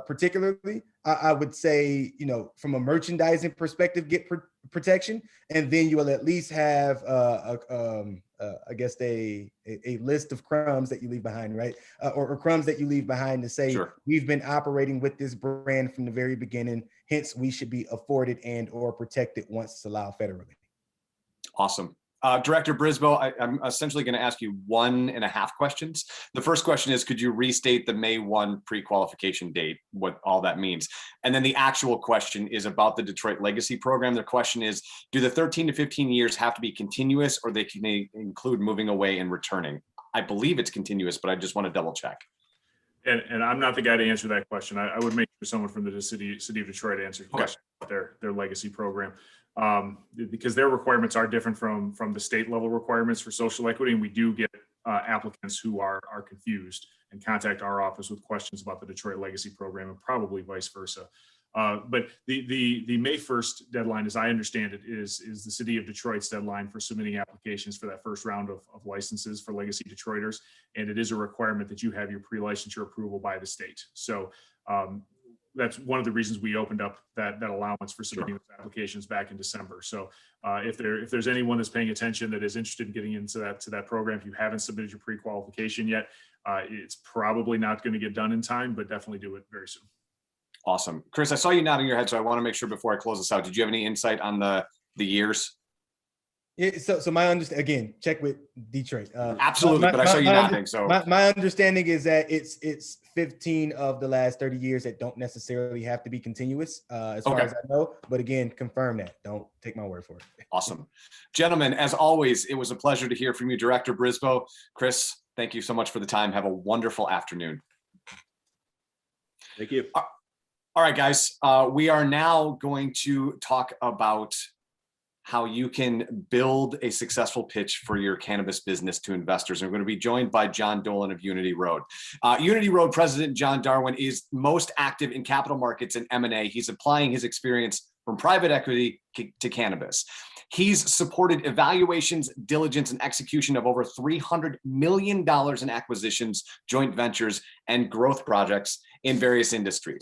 particularly, I would say, from a merchandising perspective, get protection, and then you will at least have, I guess, a list of crumbs that you leave behind, right? Or crumbs that you leave behind to say, sure, we've been operating with this brand from the very beginning, hence we should be afforded and or protected once it's allowed federally. Awesome. Director Brisboe, I'm essentially going to ask you 1.5 questions. The first question is, could you restate the May 1 pre-qualification date, what all that means? And then the actual question is about the Detroit Legacy Program. The question is, do the 13 to 15 years have to be continuous, or they can include moving away and returning? I believe it's continuous, but I just want to double check. And I'm not the guy to answer that question. I would make sure someone from the city of Detroit answered the question about their legacy program. Because their requirements are different from the state level requirements for social equity, and we do get applicants who are confused and contact our office with questions about the Detroit Legacy Program, and probably vice versa. But the May 1st deadline, as I understand it, is the city of Detroit's deadline for submitting applications for that first round of licenses for Legacy Detroiters, and it is a requirement that you have your pre-licensure approval by the state. So that's one of the reasons we opened up that allowance for submitting those applications back in December. So if there's anyone that's paying attention that is interested in getting into that program, if you haven't submitted your pre-qualification yet, it's probably not going to get done in time, but definitely do it very soon. Awesome. Chris, I saw you nodding your head, so I want to make sure before I close this out, did you have any insight on the years? Yeah, so my understanding, again, check with Detroit. Absolutely, but I saw you nodding. So my understanding is that it's 15 of the last 30 years that don't necessarily have to be continuous, as far Okay. as I know. But again, confirm that. Don't take my word for it. Awesome. Gentlemen, as always, it was a pleasure to hear from you, Director Brisboe. Chris, thank you so much for the time. Have a wonderful afternoon. Thank you. All right, guys, we are now going to talk about how you can build a successful pitch for your cannabis business to investors. And we're going to be joined by John Dolan of Unity Road. Unity Road President John Darwin is most active in capital markets and M&A. He's applying his experience from private equity to cannabis. He's supported evaluations, diligence, and execution of over $300 million in acquisitions, joint ventures, and growth projects in various industries.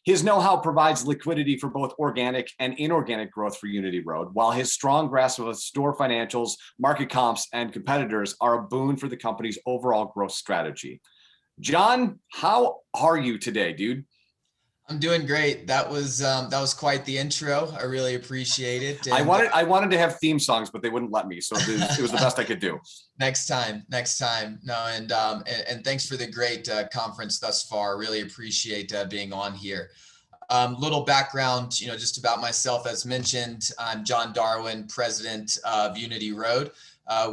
His know-how provides liquidity for both organic and inorganic growth for Unity Road, while his strong grasp of store financials, market comps, and competitors are a boon for the company's overall growth strategy. John, how are you today, dude? I'm doing great. That was quite the intro. I really appreciate it. And I wanted to have theme songs, but they wouldn't let me, so it was the best I could do. Next time. No, and thanks for the great conference thus far. Really appreciate being on here. Little background, just about myself. As mentioned, I'm John Darwin, president of Unity Road.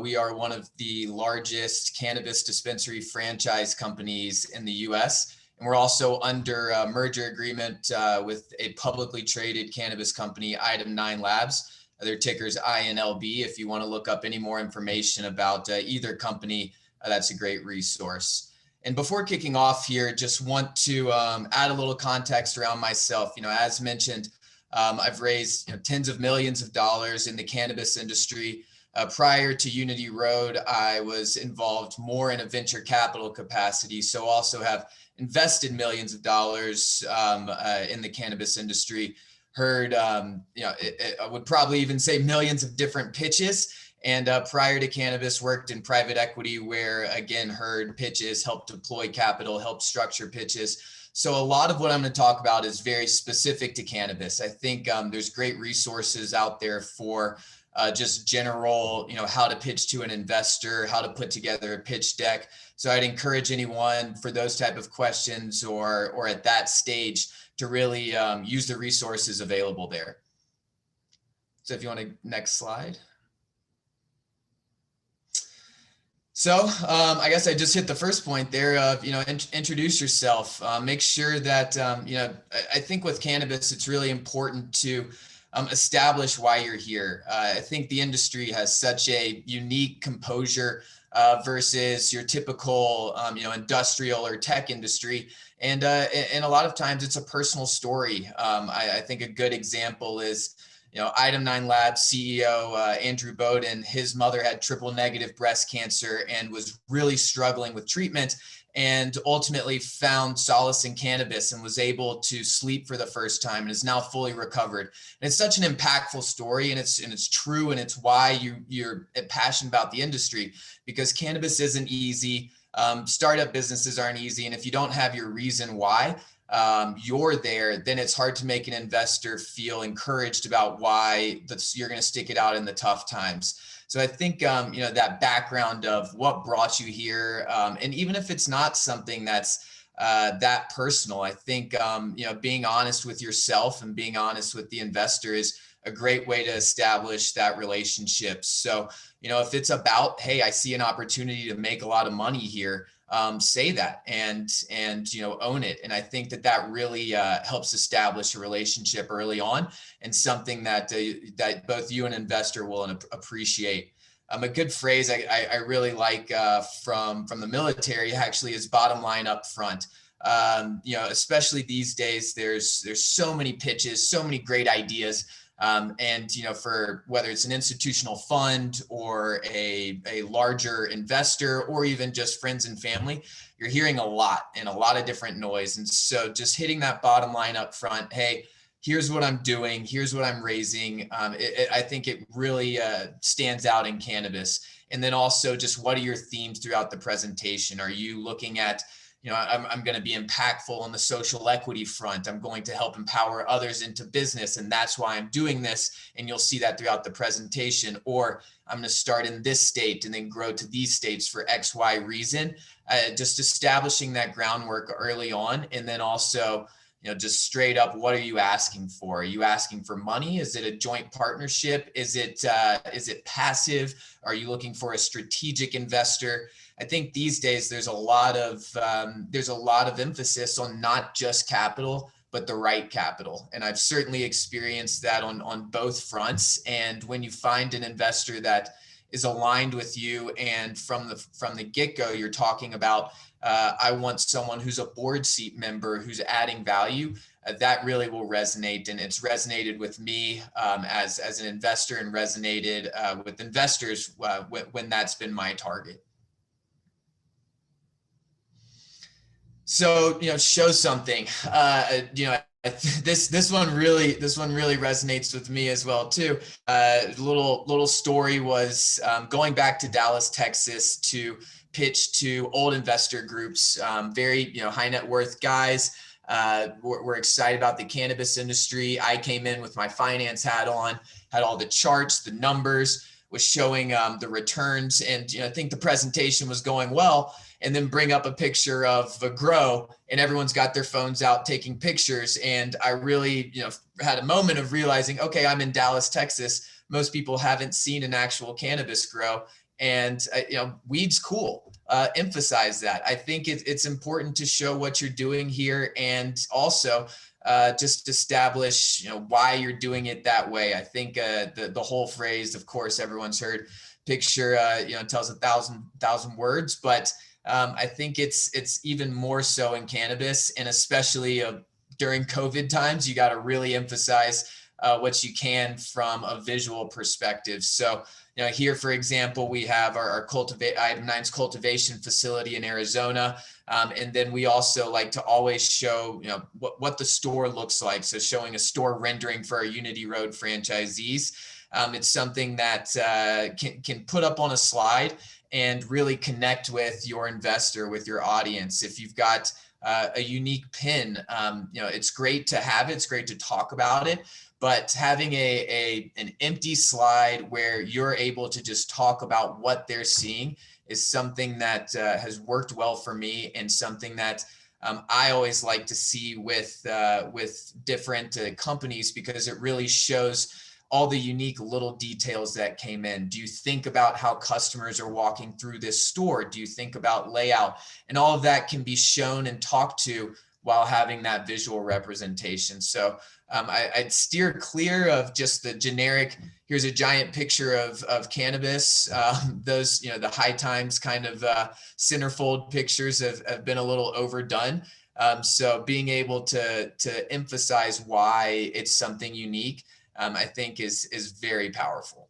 We are one of the largest cannabis dispensary franchise companies in the U.S. And we're also under a merger agreement with a publicly traded cannabis company, Item 9 Labs. Their ticker's INLB. If you want to look up any more information about either company, that's a great resource. And before kicking off here, just want to add a little context around myself. As mentioned, I've raised tens of millions of dollars in the cannabis industry. Prior to Unity Road, I was involved more in a venture capital capacity, so also have invested millions of dollars in the cannabis industry. Heard, I would probably even say millions of different pitches. And prior to cannabis, worked in private equity where, again, heard pitches, helped deploy capital, helped structure pitches. So a lot of what I'm going to talk about is very specific to cannabis. I think there's great resources out there for just general, how to pitch to an investor, how to put together a pitch deck. So I'd encourage anyone for those type of questions or at that stage to really use the resources available there. So if you want to, next slide. So I guess I just hit the first point there of, introduce yourself. Make sure that, I think with cannabis, it's really important to establish why you're here. I think the industry has such a unique composure versus your typical, industrial or tech industry. And a lot of times it's a personal story. I think a good example is, Item 9 Labs CEO Andrew Bowden. His mother had triple negative breast cancer and was really struggling with treatment, and ultimately found solace in cannabis and was able to sleep for the first time and is now fully recovered. And it's such an impactful story, and it's true, and it's why you're passionate about the industry, because cannabis isn't easy. Startup businesses aren't easy, and if you don't have your reason why you're there, then it's hard to make an investor feel encouraged about why you're going to stick it out in the tough times. So I think, that background of what brought you here, and even if it's not something that's that personal, I think, being honest with yourself and being honest with the investor is a great way to establish that relationship. So, if it's about, hey, I see an opportunity to make a lot of money here, say that and own it. And I think that really helps establish a relationship early on, and something that both you and investor will appreciate. A good phrase I really like from the military actually is bottom line up front. Especially these days, there's so many pitches, so many great ideas. And for whether it's an institutional fund or a larger investor or even just friends and family, you're hearing a lot and a lot of different noise. And so just hitting that bottom line up front, hey, here's what I'm doing, here's what I'm raising. I think it really stands out in cannabis. And then also just what are your themes throughout the presentation? Are you looking at I'm going to be impactful on the social equity front. I'm going to help empower others into business, and that's why I'm doing this. And you'll see that throughout the presentation. Or I'm going to start in this state and then grow to these states for X, Y reason. Just establishing that groundwork early on, and then also, just straight up, what are you asking for? Are you asking for money? Is it a joint partnership? Is it passive? Are you looking for a strategic investor? I think these days there's a lot of emphasis on not just capital, but the right capital. And I've certainly experienced that on both fronts. And when you find an investor that is aligned with you, and from the get-go, you're talking about, I want someone who's a board seat member who's adding value, that really will resonate. And it's resonated with me as an investor, and resonated with investors when that's been my target. So, show something. This one really resonates with me as well too. Little story was going back to Dallas, Texas, to pitch to old investor groups, very high net worth guys. We're excited about the cannabis industry. I came in with my finance hat on, had all the charts, the numbers, was showing the returns, and I think the presentation was going well. And then bring up a picture of a grow, and everyone's got their phones out taking pictures. And I really, had a moment of realizing, okay, I'm in Dallas, Texas. Most people haven't seen an actual cannabis grow, and weed's cool. Emphasize that. I think it's important to show what you're doing here, and also just establish, why you're doing it that way. I think the whole phrase, of course, everyone's heard, picture, tells 1,000 words, but I think it's even more so in cannabis, and especially during COVID times, you got to really emphasize what you can from a visual perspective. So, here, for example, we have our Item 9's cultivation facility in Arizona. And then we also like to always show, what the store looks like. So showing a store rendering for our Unity Road franchisees. It's something that can put up on a slide and really connect with your investor, with your audience. If you've got a unique pin, it's great to have it. It's great to talk about it. But having an empty slide where you're able to just talk about what they're seeing is something that has worked well for me, and something that I always like to see with different companies, because it really shows all the unique little details that came in. Do you think about how customers are walking through this store? Do you think about layout? And all of that can be shown and talked to while having that visual representation. So I'd steer clear of just the generic, here's a giant picture of cannabis. Those, the High Times kind of centerfold pictures have been a little overdone. So being able to emphasize why it's something unique, I think is very powerful.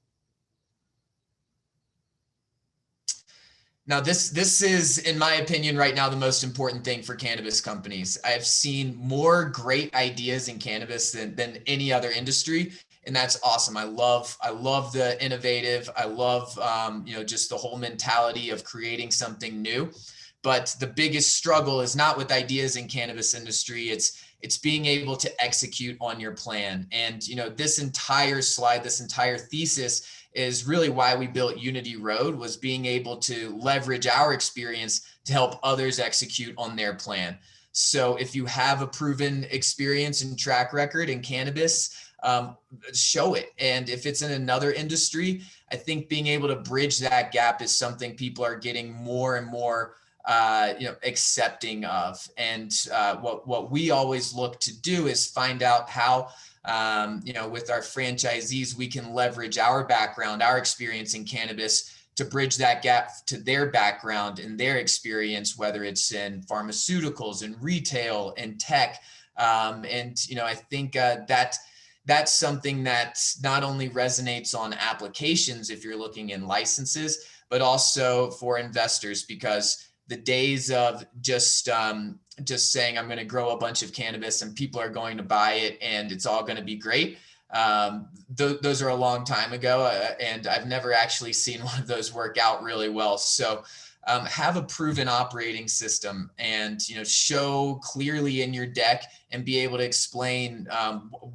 Now, this is, in my opinion, right now, the most important thing for cannabis companies. I've seen more great ideas in cannabis than any other industry, and that's awesome. I love the innovative. I love just the whole mentality of creating something new. But the biggest struggle is not with ideas in cannabis industry. It's being able to execute on your plan. And this entire slide, this entire thesis is really why we built Unity Road, was being able to leverage our experience to help others execute on their plan. So if you have a proven experience and track record in cannabis, show it. And if it's in another industry, I think being able to bridge that gap is something people are getting more and more accepting of. And what we always look to do is find out how with our franchisees, we can leverage our background, our experience in cannabis, to bridge that gap to their background and their experience, whether it's in pharmaceuticals and retail and tech. I think that's something that not only resonates on applications if you're looking in licenses, but also for investors, because the days of just saying I'm going to grow a bunch of cannabis and people are going to buy it and it's all going to be great, those are a long time ago, and I've never actually seen one of those work out really well. So have a proven operating system and, show clearly in your deck and be able to explain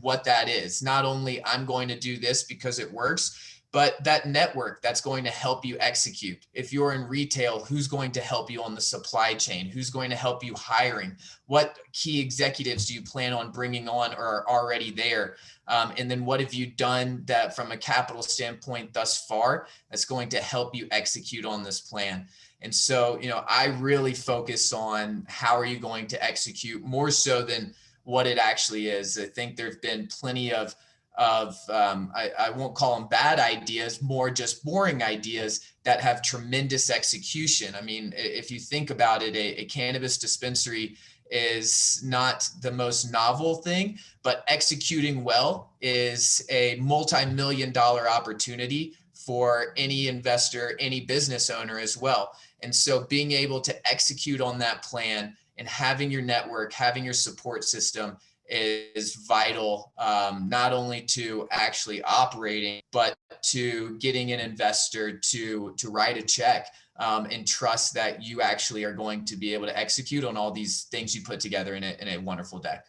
what that is. Not only I'm going to do this because it works, but that network that's going to help you execute. If you're in retail, who's going to help you on the supply chain? Who's going to help you hiring? What key executives do you plan on bringing on or are already there? And then what have you done that from a capital standpoint thus far that's going to help you execute on this plan? And so, I really focus on how are you going to execute more so than what it actually is. I think there've been plenty of I won't call them bad ideas, more just boring ideas that have tremendous execution. I mean, if you think about it, a cannabis dispensary is not the most novel thing, but executing well is a multi-million-dollar opportunity for any investor, any business owner as well. And so being able to execute on that plan and having your network, having your support system is vital, not only to actually operating, but to getting an investor to write a check and trust that you actually are going to be able to execute on all these things you put together in a wonderful deck.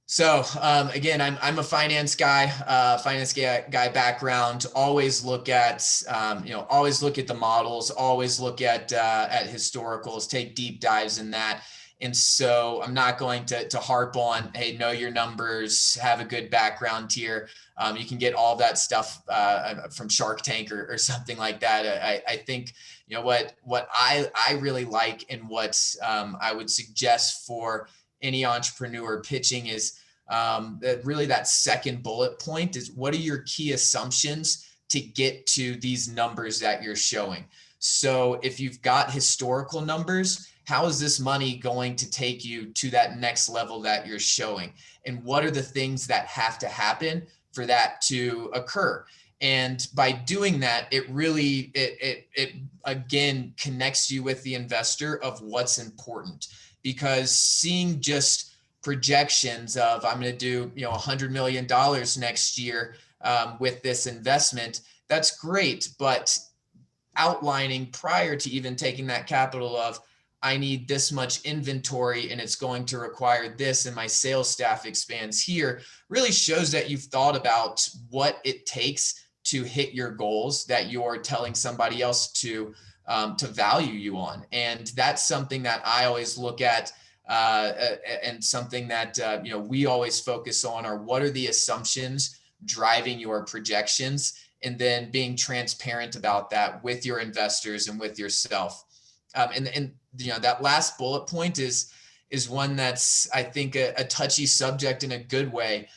So again, I'm a finance guy background. Always look at always look at the models. Always look at historicals. Take deep dives in that. And so I'm not going to harp on, hey, know your numbers, have a good background here. You can get all that stuff from Shark Tank or something like that. I think what I really like and what I would suggest for any entrepreneur pitching is really that second bullet point is what are your key assumptions to get to these numbers that you're showing. So if you've got historical numbers, how is this money going to take you to that next level that you're showing? And what are the things that have to happen for that to occur? And by doing that, it really, it again connects you with the investor of what's important, because seeing just projections of I'm going to do $100 million next year with this investment, that's great. But outlining prior to even taking that capital of I need this much inventory and it's going to require this and my sales staff expands here really shows that you've thought about what it takes to hit your goals that you're telling somebody else to value you on. And that's something that I always look at and something that we always focus on are what are the assumptions driving your projections, and then being transparent about that with your investors and with yourself. And that last bullet point is one that's, I think, a touchy subject in a good way.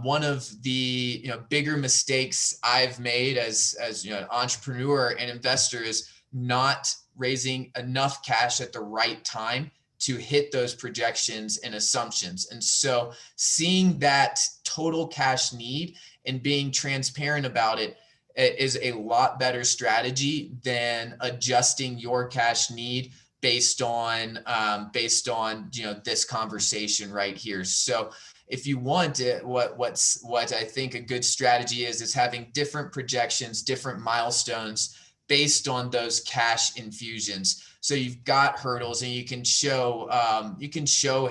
One of the bigger mistakes I've made as an entrepreneur and investor is not raising enough cash at the right time to hit those projections and assumptions. And so seeing that total cash need and being transparent about it is a lot better strategy than adjusting your cash need based on this conversation right here. So if you want it, what I think a good strategy is having different projections, different milestones based on those cash infusions. So you've got hurdles and you can show,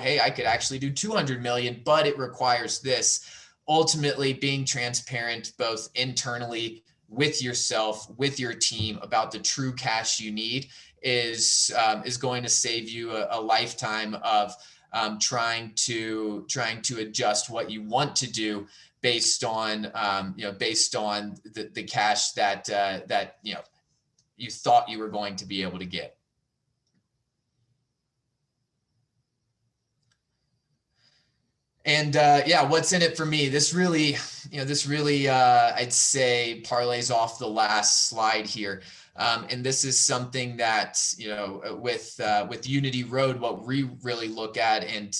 hey, I could actually do 200 million, but it requires this. Ultimately being transparent, both internally with yourself, with your team about the true cash you need is going to save you a lifetime of trying to adjust what you want to do based on the cash that you thought you were going to be able to get. And what's in it for me? This really, I'd say parlays off the last slide here. And this is something that, with Unity Road, what we really look at, and,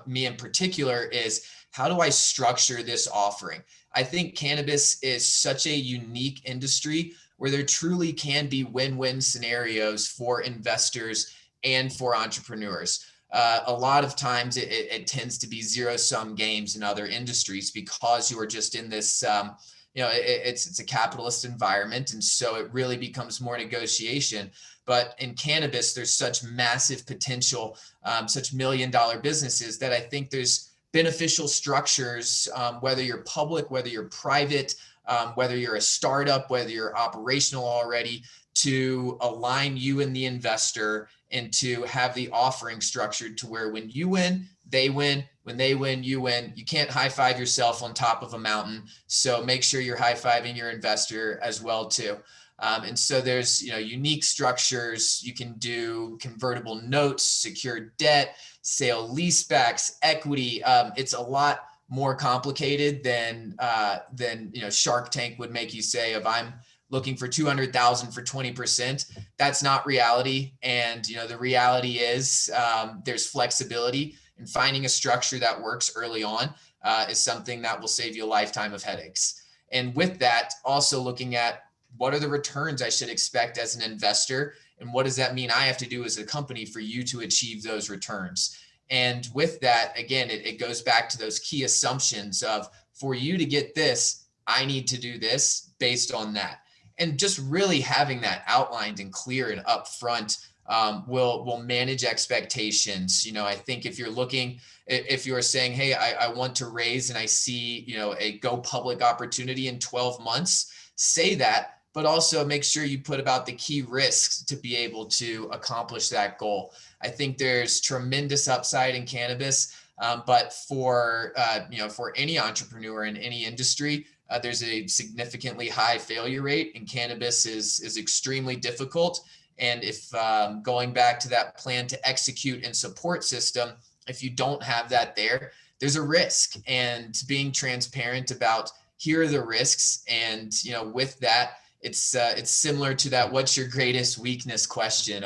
me in particular, is how do I structure this offering? I think cannabis is such a unique industry where there truly can be win-win scenarios for investors and for entrepreneurs. A lot of times it tends to be zero-sum games in other industries because you are just in this it's a capitalist environment, and so it really becomes more negotiation. But in cannabis, there's such massive potential, such $1 million businesses, that I think there's beneficial structures, whether you're public, whether you're private, whether you're a startup, whether you're operational already, to align you and the investor, and to have the offering structured to where when you win, they win. When they win, you win. You can't high five yourself on top of a mountain. So make sure you're high fiving your investor as well too. And so there's, unique structures. You can do convertible notes, secured debt, sale leasebacks, equity. It's a lot more complicated than Shark Tank would make you say, if I'm looking for 200,000 for 20%. That's not reality. And, the reality is there's flexibility, and finding a structure that works early on is something that will save you a lifetime of headaches. And with that, also looking at what are the returns I should expect as an investor, and what does that mean I have to do as a company for you to achieve those returns? And with that, again, it goes back to those key assumptions of, for you to get this, I need to do this based on that. And just really having that outlined and clear and upfront will manage expectations. I think if you're saying, hey, I want to raise, and I see, a go public opportunity in 12 months, say that, but also make sure you put about the key risks to be able to accomplish that goal. I think there's tremendous upside in cannabis, but for any entrepreneur in any industry, there's a significantly high failure rate, and cannabis is extremely difficult. And if going back to that plan to execute and support system, if you don't have that there's a risk. And being transparent about, here are the risks, and with that, it's similar to that what's your greatest weakness question.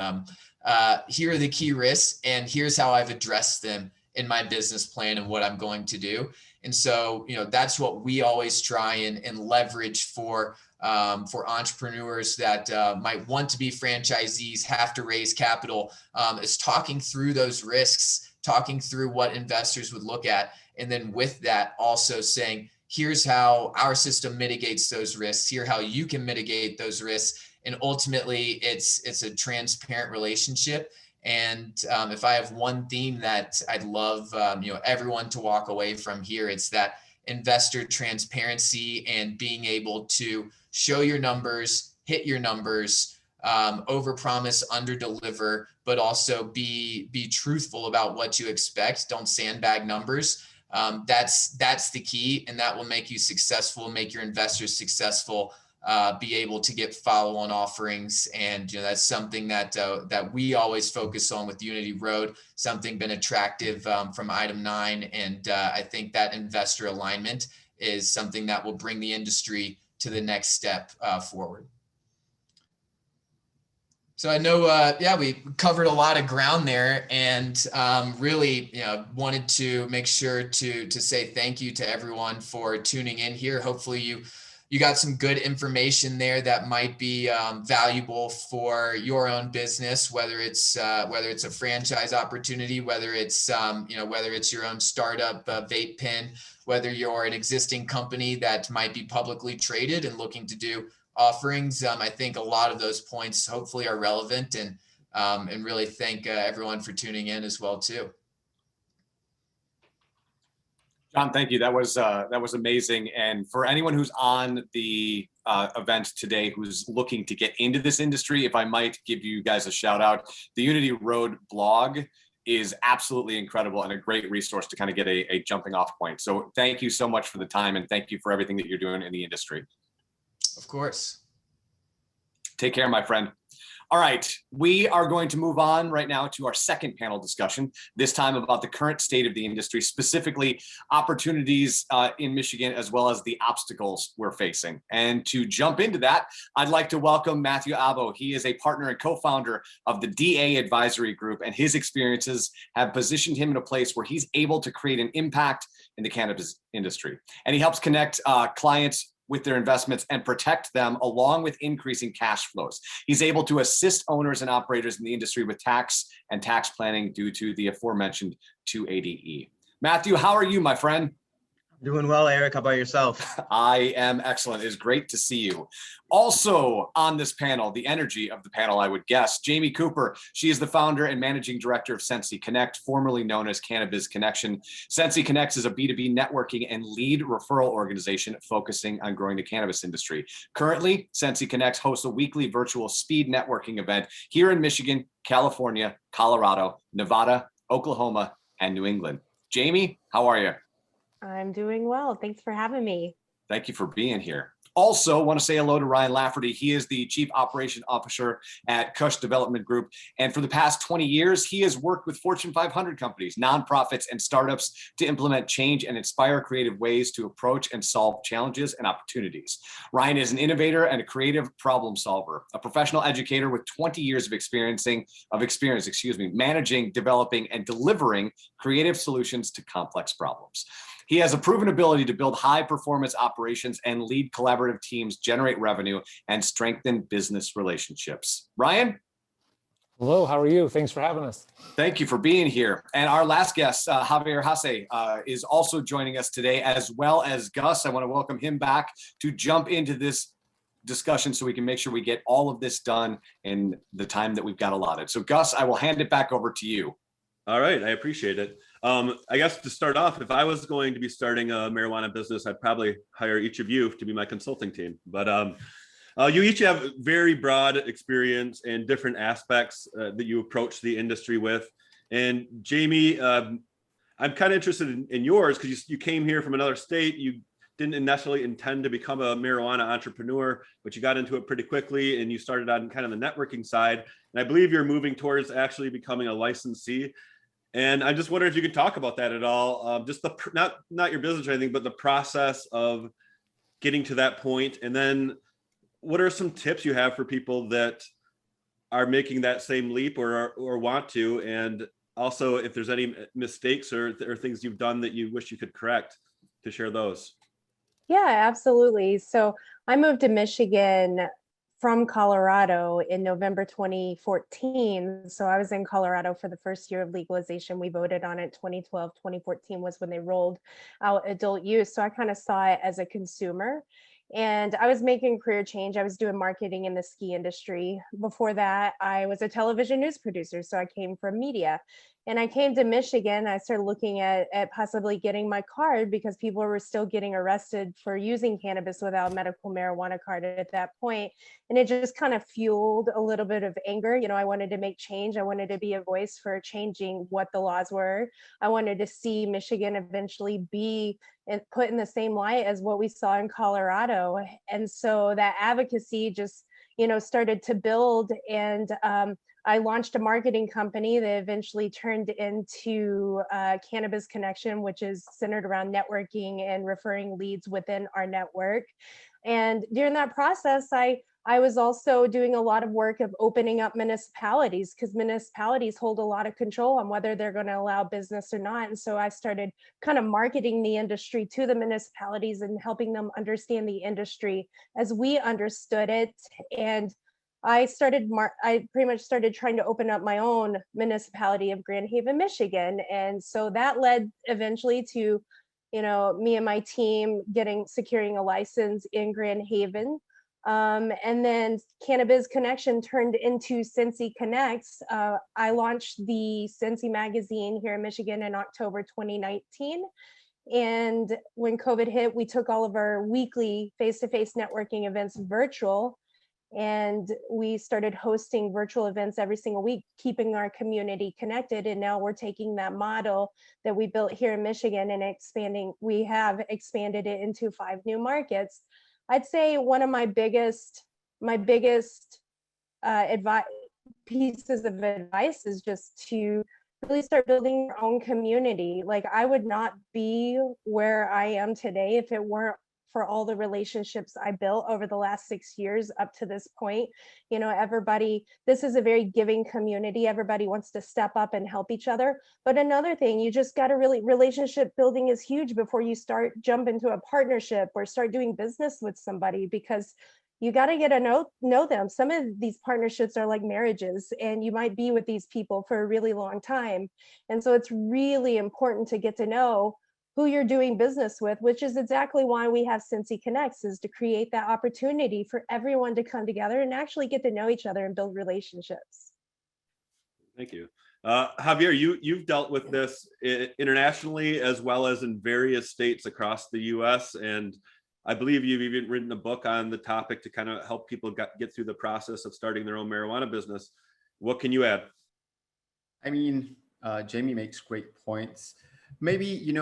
Here are the key risks, and here's how I've addressed them in my business plan and what I'm going to do. And so, that's what we always try and leverage for entrepreneurs that might want to be franchisees, have to raise capital, is talking through those risks, talking through what investors would look at. And then with that, also saying, here's how our system mitigates those risks, here how you can mitigate those risks. And ultimately, it's a transparent relationship. And if I have one theme that I'd love everyone to walk away from here, it's that investor transparency and being able to show your numbers, hit your numbers, overpromise, underdeliver, but also be truthful about what you expect. Don't sandbag numbers. That's the key, and that will make you successful, make your investors successful. Be able to get follow-on offerings, and that's something that we always focus on with Unity Road. Something been attractive from item 9, and I think that investor alignment is something that will bring the industry to the next step forward. So I know, we covered a lot of ground there, and really, wanted to make sure to say thank you to everyone for tuning in here. Hopefully you got some good information there that might be valuable for your own business, whether it's a franchise opportunity, whether it's your own startup vape pen, whether you're an existing company that might be publicly traded and looking to do offerings. I think a lot of those points hopefully are relevant, and really thank everyone for tuning in as well too. John, thank you. That was amazing. And for anyone who's on the event today who's looking to get into this industry, if I might give you guys a shout out, the Unity Road blog is absolutely incredible and a great resource to kind of get a jumping off point. So thank you so much for the time, and thank you for everything that you're doing in the industry. Of course. Take care, my friend. All right, we are going to move on right now to our second panel discussion, this time about the current state of the industry, specifically opportunities in Michigan, as well as the obstacles we're facing. And to jump into that, I'd like to welcome Matthew Abo. He is a partner and co-founder of the DA Advisory Group, and his experiences have positioned him in a place where he's able to create an impact in the cannabis industry. And he helps connect clients with their investments and protect them, along with increasing cash flows. He's able to assist owners and operators in the industry with tax and tax planning due to the aforementioned 280E. Matthew, how are you, my friend? Doing well, Eric. How about yourself? I am excellent. It is great to see you. Also on this panel, the energy of the panel, I would guess, Jamie Cooper. She is the founder and managing director of Sensi Connect, formerly known as Cannabis Connection. Sensi Connect is a B2B networking and lead referral organization focusing on growing the cannabis industry. Currently, Sensi Connect hosts a weekly virtual speed networking event here in Michigan, California, Colorado, Nevada, Oklahoma, and New England. Jamie, how are you? I'm doing well. Thanks for having me. Thank you for being here. Also, want to say hello to Ryan Lafferty. He is the Chief Operation Officer at Kush Development Group. And for the past 20 years, he has worked with Fortune 500 companies, nonprofits, and startups to implement change and inspire creative ways to approach and solve challenges and opportunities. Ryan is an innovator and a creative problem solver, a professional educator with 20 years of experience, managing, developing, and delivering creative solutions to complex problems. He has a proven ability to build high-performance operations and lead collaborative teams, generate revenue, and strengthen business relationships. Ryan? Hello, how are you? Thanks for having us. Thank you for being here. And our last guest, Javier Hasse, is also joining us today, as well as Gus. I want to welcome him back to jump into this discussion so we can make sure we get all of this done in the time that we've got allotted. So Gus, I will hand it back over to you. All right, I appreciate it. I guess to start off, if I was going to be starting a marijuana business, I'd probably hire each of you to be my consulting team. But you each have very broad experience and different aspects that you approach the industry with. And Jamie, I'm kind of interested in yours because you came here from another state. You didn't necessarily intend to become a marijuana entrepreneur, but you got into it pretty quickly and you started on kind of the networking side. And I believe you're moving towards actually becoming a licensee. And I just wonder if you can talk about that at all. Just not your business or anything, but the process of getting to that point. And then what are some tips you have for people that are making that same leap or want to? And also if there's any mistakes or things you've done that you wish you could correct, to share those. Yeah, absolutely. So I moved to Michigan from Colorado in November 2014. So I was in Colorado for the first year of legalization. We voted on it 2012, 2014 was when they rolled out adult use. So I kind of saw it as a consumer. And I was making career change. I was doing marketing in the ski industry. Before that, I was a television news producer. So I came from media. And I came to Michigan. I started looking at possibly getting my card because people were still getting arrested for using cannabis without a medical marijuana card at that point. And it just kind of fueled a little bit of anger. You know, I wanted to make change. I wanted to be a voice for changing what the laws were. I wanted to see Michigan eventually be put in the same light as what we saw in Colorado. And so that advocacy just, started to build. And I launched a marketing company that eventually turned into Cannabis Connection, which is centered around networking and referring leads within our network. And during that process, I was also doing a lot of work of opening up municipalities because municipalities hold a lot of control on whether they're going to allow business or not. And so I started kind of marketing the industry to the municipalities and helping them understand the industry as we understood it. And I pretty much started trying to open up my own municipality of Grand Haven, Michigan. And so that led eventually to, me and my team securing a license in Grand Haven. And then Cannabis Connection turned into Sensi Connects. I launched the Sensi magazine here in Michigan in October 2019. And when COVID hit, we took all of our weekly face-to-face networking events virtual. And we started hosting virtual events every single week, keeping our community connected. And now we're taking that model that we built here in Michigan and expanding. We have expanded it into 5 new markets. I'd say one of my biggest pieces of advice is just to really start building your own community. Like, I would not be where I am today if it weren't for all the relationships I built over the last 6 years up to this point. This is a very giving community. Everybody wants to step up and help each other. But another thing, you just got to relationship building is huge before you jump into a partnership or start doing business with somebody, because you got to get to know them. Some of these partnerships are like marriages, and you might be with these people for a really long time. And so it's really important to get to know who you're doing business with, which is exactly why we have Cincy Connects, is to create that opportunity for everyone to come together and actually get to know each other and build relationships. Thank you. Javier, you've dealt with this internationally as well as in various states across the US. And I believe you've even written a book on the topic to kind of help people get through the process of starting their own marijuana business. What can you add? I mean, Jamie makes great points. Maybe,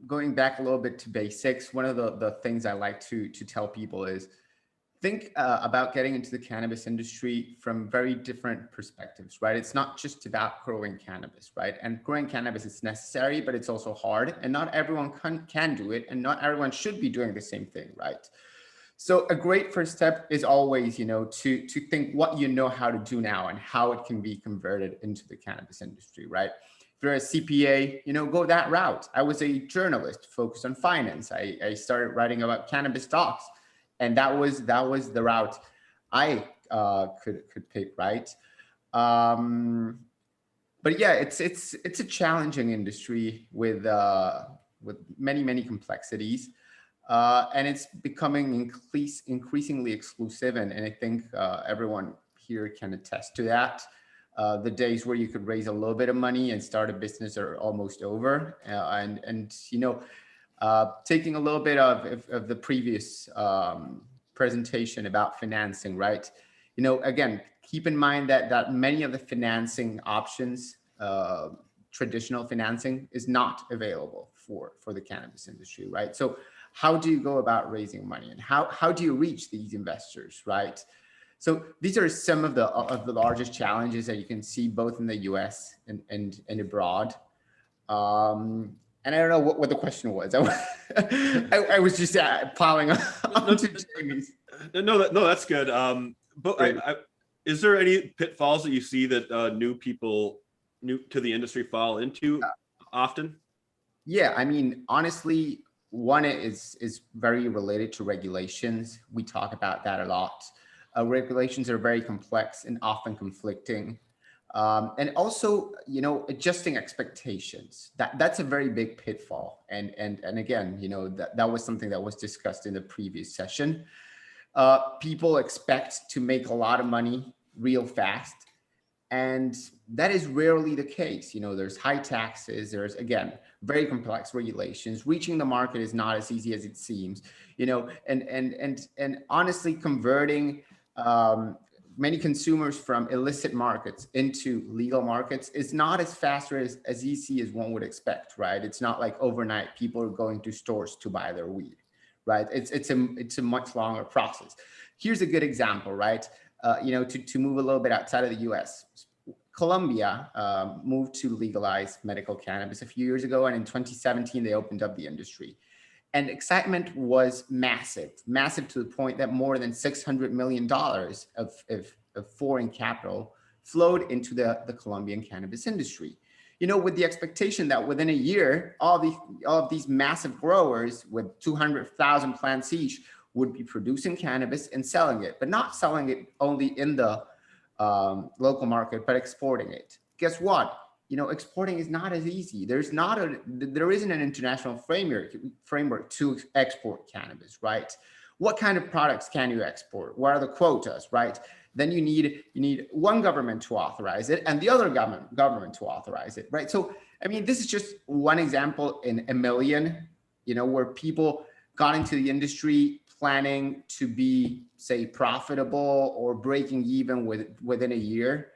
going back a little bit to basics, one of the things I like to tell people is think about getting into the cannabis industry from very different perspectives, right? It's not just about growing cannabis, right? And growing cannabis is necessary, but it's also hard, and not everyone can do it, and not everyone should be doing the same thing, right? So a great first step is always, to think what you know how to do now and how it can be converted into the cannabis industry, right? If you're a CPA, go that route. I was a journalist focused on finance. I started writing about cannabis stocks, and that was the route I could pick, right? But yeah, it's a challenging industry with many complexities. And it's becoming increasingly exclusive. And I think everyone here can attest to that. The days where you could raise a little bit of money and start a business are almost over. Taking a little bit of the previous presentation about financing, right? Again, keep in mind that many of the financing options, traditional financing, is not available for the cannabis industry, right? So how do you go about raising money, and how do you reach these investors, right? So these are some of the largest challenges that you can see both in the US and abroad. And I don't know what the question was. I was just piling on to Jamie's. No, that's good. But is there any pitfalls that you see that new people new to the industry fall into often? Yeah, I mean, honestly, one is very related to regulations. We talk about that a lot. Regulations are very complex and often conflicting. And also, adjusting expectations. That's a very big pitfall. And again, that was something that was discussed in the previous session. People expect to make a lot of money real fast. And that is rarely the case. There's high taxes. There's, again, very complex regulations. Reaching the market is not as easy as it seems. And honestly, converting many consumers from illicit markets into legal markets is not as fast or as easy as one would expect, right? It's not like overnight people are going to stores to buy their weed, right? It's a much longer process. Here's a good example, right? To move a little bit outside of the US. Colombia moved to legalize medical cannabis a few years ago, and in 2017, they opened up the industry. And excitement was massive to the point that more than $600 million of foreign capital flowed into the Colombian cannabis industry. With the expectation that within a year, all of these massive growers with 200,000 plants each would be producing cannabis and selling it, but not selling it only in the local market, but exporting it. Guess what? Exporting is not as easy. There isn't an international framework to export cannabis, right? What kind of products can you export? What are the quotas, right? Then you need one government to authorize it and the other government to authorize it, right? So, I mean, this is just one example in a million, where people got into the industry planning to be, say, profitable or breaking even within a year.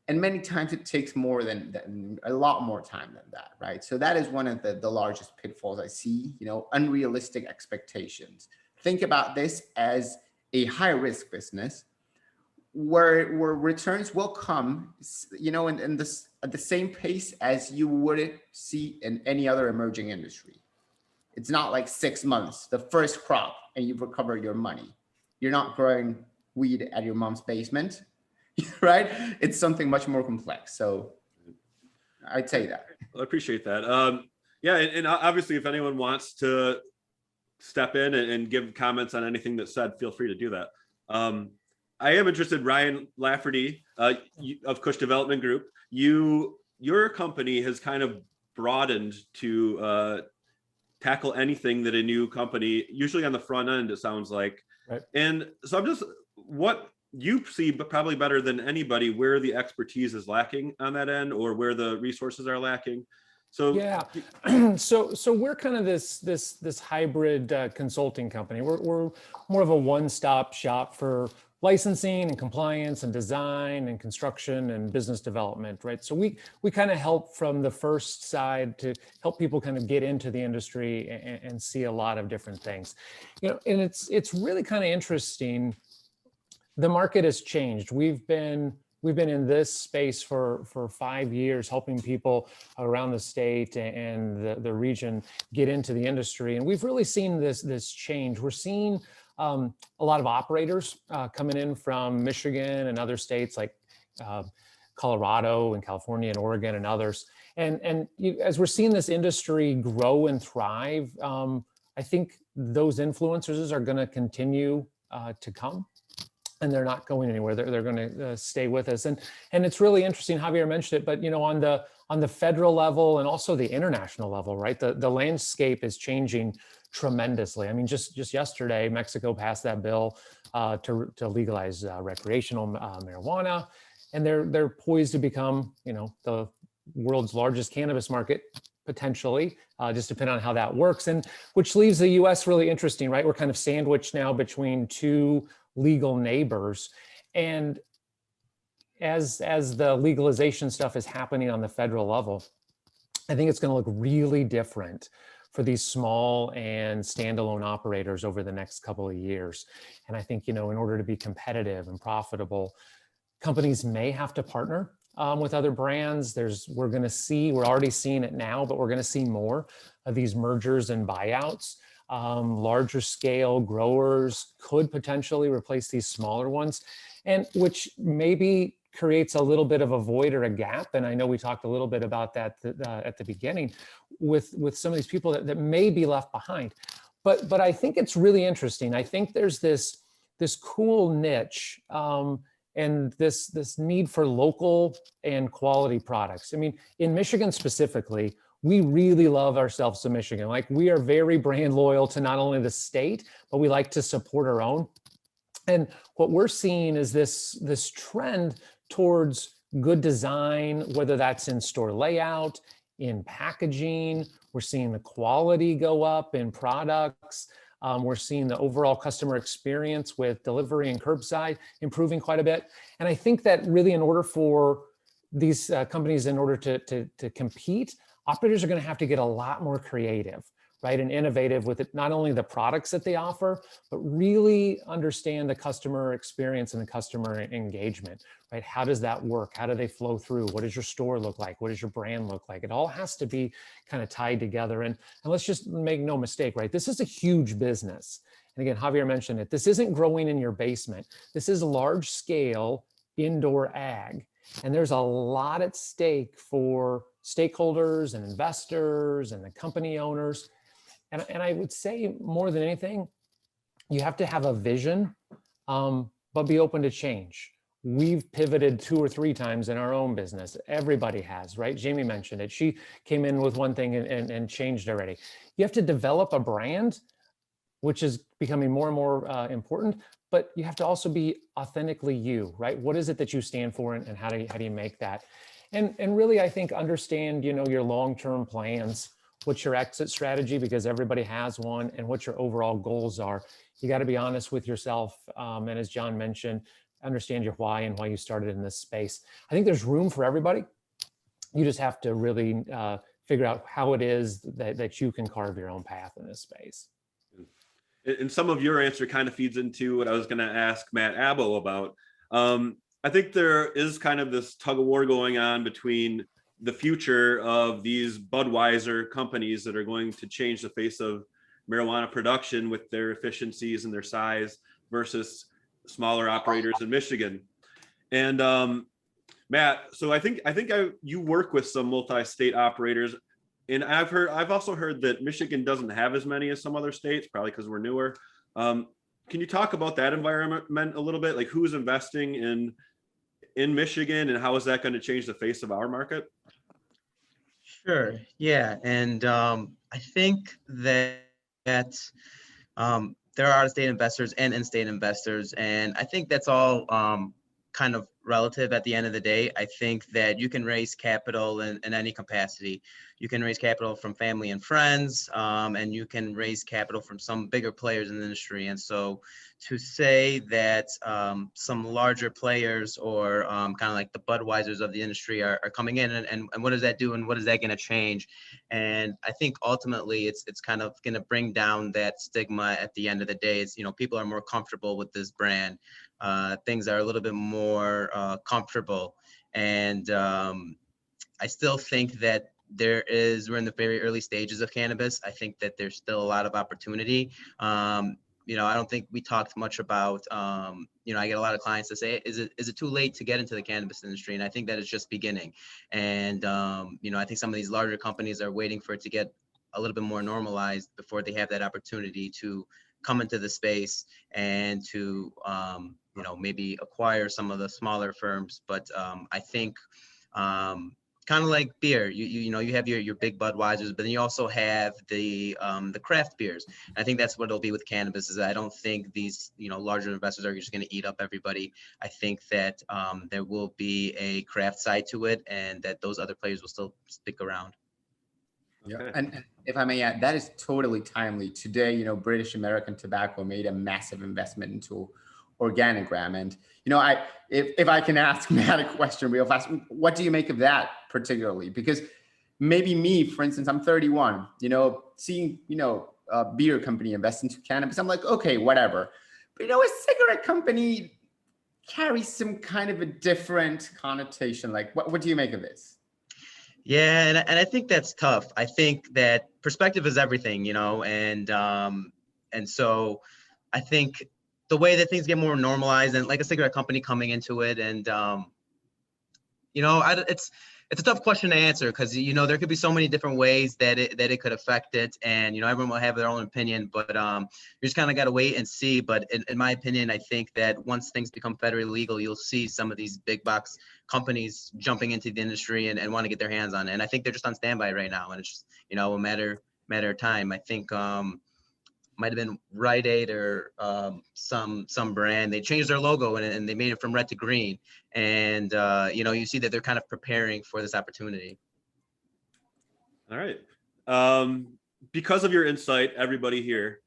And many times it takes a lot more time than that, right? So that is one of the largest pitfalls I see, unrealistic expectations. Think about this as a high risk business where returns will come, at the same pace as you would see in any other emerging industry. It's not like 6 months, the first crop, and you've recovered your money. You're not growing weed at your mom's basement, right? It's something much more complex. So I'd say that. I appreciate that. Yeah, and obviously, if anyone wants to step in and give comments on anything that's said, feel free to do that. I am interested, Ryan Lafferty of Kush Development Group. Your company has kind of broadened to tackle anything that a new company, usually on the front end, it sounds like. Right. And so I'm just, what you see, but probably better than anybody, where the expertise is lacking on that end, or where the resources are lacking. So yeah, so we're kind of this hybrid consulting company. We're more of a one-stop shop for licensing and compliance and design and construction and business development, right? So we kind of help from the first side to help people kind of get into the industry and see a lot of different things, and it's really kind of interesting. The market has changed. We've been in this space for 5 years, helping people around the state and the region get into the industry, and we've really seen this change. We're seeing a lot of operators coming in from Michigan and other states like Colorado and California and Oregon and others. And as we're seeing this industry grow and thrive, I think those influencers are going to continue to come. And they're not going anywhere. They're going to stay with us. And it's really interesting. Javier mentioned it, but on the federal level and also the international level, right? The landscape is changing tremendously. I mean, just yesterday, Mexico passed that bill to legalize recreational marijuana, and they're poised to become, the world's largest cannabis market potentially, just depending on how that works. And which leaves the U.S. really interesting, right? We're kind of sandwiched now between two legal neighbors, and as the legalization stuff is happening on the federal level, I think it's going to look really different for these small and standalone operators over the next couple of years. And I think, in order to be competitive and profitable, companies may have to partner with other brands. We're already seeing it now, but we're going to see more of these mergers and buyouts. Larger scale growers could potentially replace these smaller ones, and which maybe creates a little bit of a void or a gap. And I know we talked a little bit about that at the beginning with some of these people that may be left behind. But I think it's really interesting. I think there's this cool niche and this need for local and quality products. I mean, in Michigan specifically, we really love ourselves to Michigan. Like, we are very brand loyal to not only the state, but we like to support our own. And what we're seeing is this trend towards good design, whether that's in store layout, in packaging. We're seeing the quality go up in products. We're seeing the overall customer experience with delivery and curbside improving quite a bit. And I think that really, in order for these companies, in order to compete, operators are going to have to get a lot more creative, right, and innovative with it, not only the products that they offer, but really understand the customer experience and the customer engagement, right? How does that work? How do they flow through? What does your store look like? What does your brand look like? It all has to be kind of tied together. And let's just make no mistake, right? This is a huge business. And again, Javier mentioned it. This isn't growing in your basement. This is large scale indoor ag. And there's a lot at stake for stakeholders and investors and the company owners. And I would say, more than anything, you have to have a vision, but be open to change. We've pivoted 2 or 3 times in our own business. Everybody has, right? Jamie mentioned it. She came in with one thing and changed already. You have to develop a brand, which is becoming more and more important, but you have to also be authentically you, right? What is it that you stand for, and how do you make that? And really, I think, understand, your long-term plans. What's your exit strategy? Because everybody has one, and what your overall goals are. You got to be honest with yourself. And as John mentioned, understand your why and why you started in this space. I think there's room for everybody. You just have to really figure out how it is that you can carve your own path in this space. And some of your answer kind of feeds into what I was going to ask Matt Abbo about. I think there is kind of this tug of war going on between the future of these Budweiser companies that are going to change the face of marijuana production with their efficiencies and their size versus smaller operators in Michigan. And Matt, so I think you work with some multi-state operators, and I've also heard that Michigan doesn't have as many as some other states, probably because we're newer. Can you talk about that environment a little bit? Like, who's investing in Michigan, and how is that going to change the face of our market? Sure. Yeah. And I think that there are out-of-state investors and in-state investors, and I think that's all kind of relative at the end of the day. I think that you can raise capital in any capacity. You can raise capital from family and friends, and you can raise capital from some bigger players in the industry. And so to say that some larger players or kind of like the Budweisers of the industry are coming in, and what does that do, and what is that going to change? And I think ultimately it's kind of going to bring down that stigma at the end of the day. It's, you know, people are more comfortable with this brand. Things are a little bit more comfortable. And I still think that we're in the very early stages of cannabis. I think that there's still a lot of opportunity. You know, I don't think we talked much about, you know, I get a lot of clients that say, is it too late to get into the cannabis industry? And I think that it's just beginning. And, you know, I think some of these larger companies are waiting for it to get a little bit more normalized before they have that opportunity to come into the space and to, you know, maybe acquire some of the smaller firms. But I think, kind of like beer, you know, you have your big Budweisers, but then you also have the craft beers. And I think that's what it'll be with cannabis. Is I don't think these, you know, larger investors are just going to eat up everybody. I think that there will be a craft side to it, and that those other players will still stick around. Yeah, and if I may add, that is totally timely. Today, you know, British American Tobacco made a massive investment into Organigram, and you know, if I can ask Matt a question real fast, what do you make of that particularly? Because maybe me, for instance, I'm 31. You know, seeing a beer company invest into cannabis, I'm like, okay, whatever. But you know, a cigarette company carries some kind of a different connotation. Like, what do you make of this? Yeah, and I think that's tough. I think that perspective is everything, you know, and so I think the way that things get more normalized, and like a cigarette company coming into it, and you know, it's a tough question to answer, because you know there could be so many different ways that it could affect it, and you know everyone will have their own opinion, but you just kind of got to wait and see. But in my opinion, I think that once things become federally legal, you'll see some of these big box companies jumping into the industry and want to get their hands on it. And I think they're just on standby right now, and it's just, you know, a matter of time. I think might have been Rite Aid or some brand. They changed their logo and they made it from red to green. And you know, you see that they're kind of preparing for this opportunity. All right. Because of your insight, everybody here,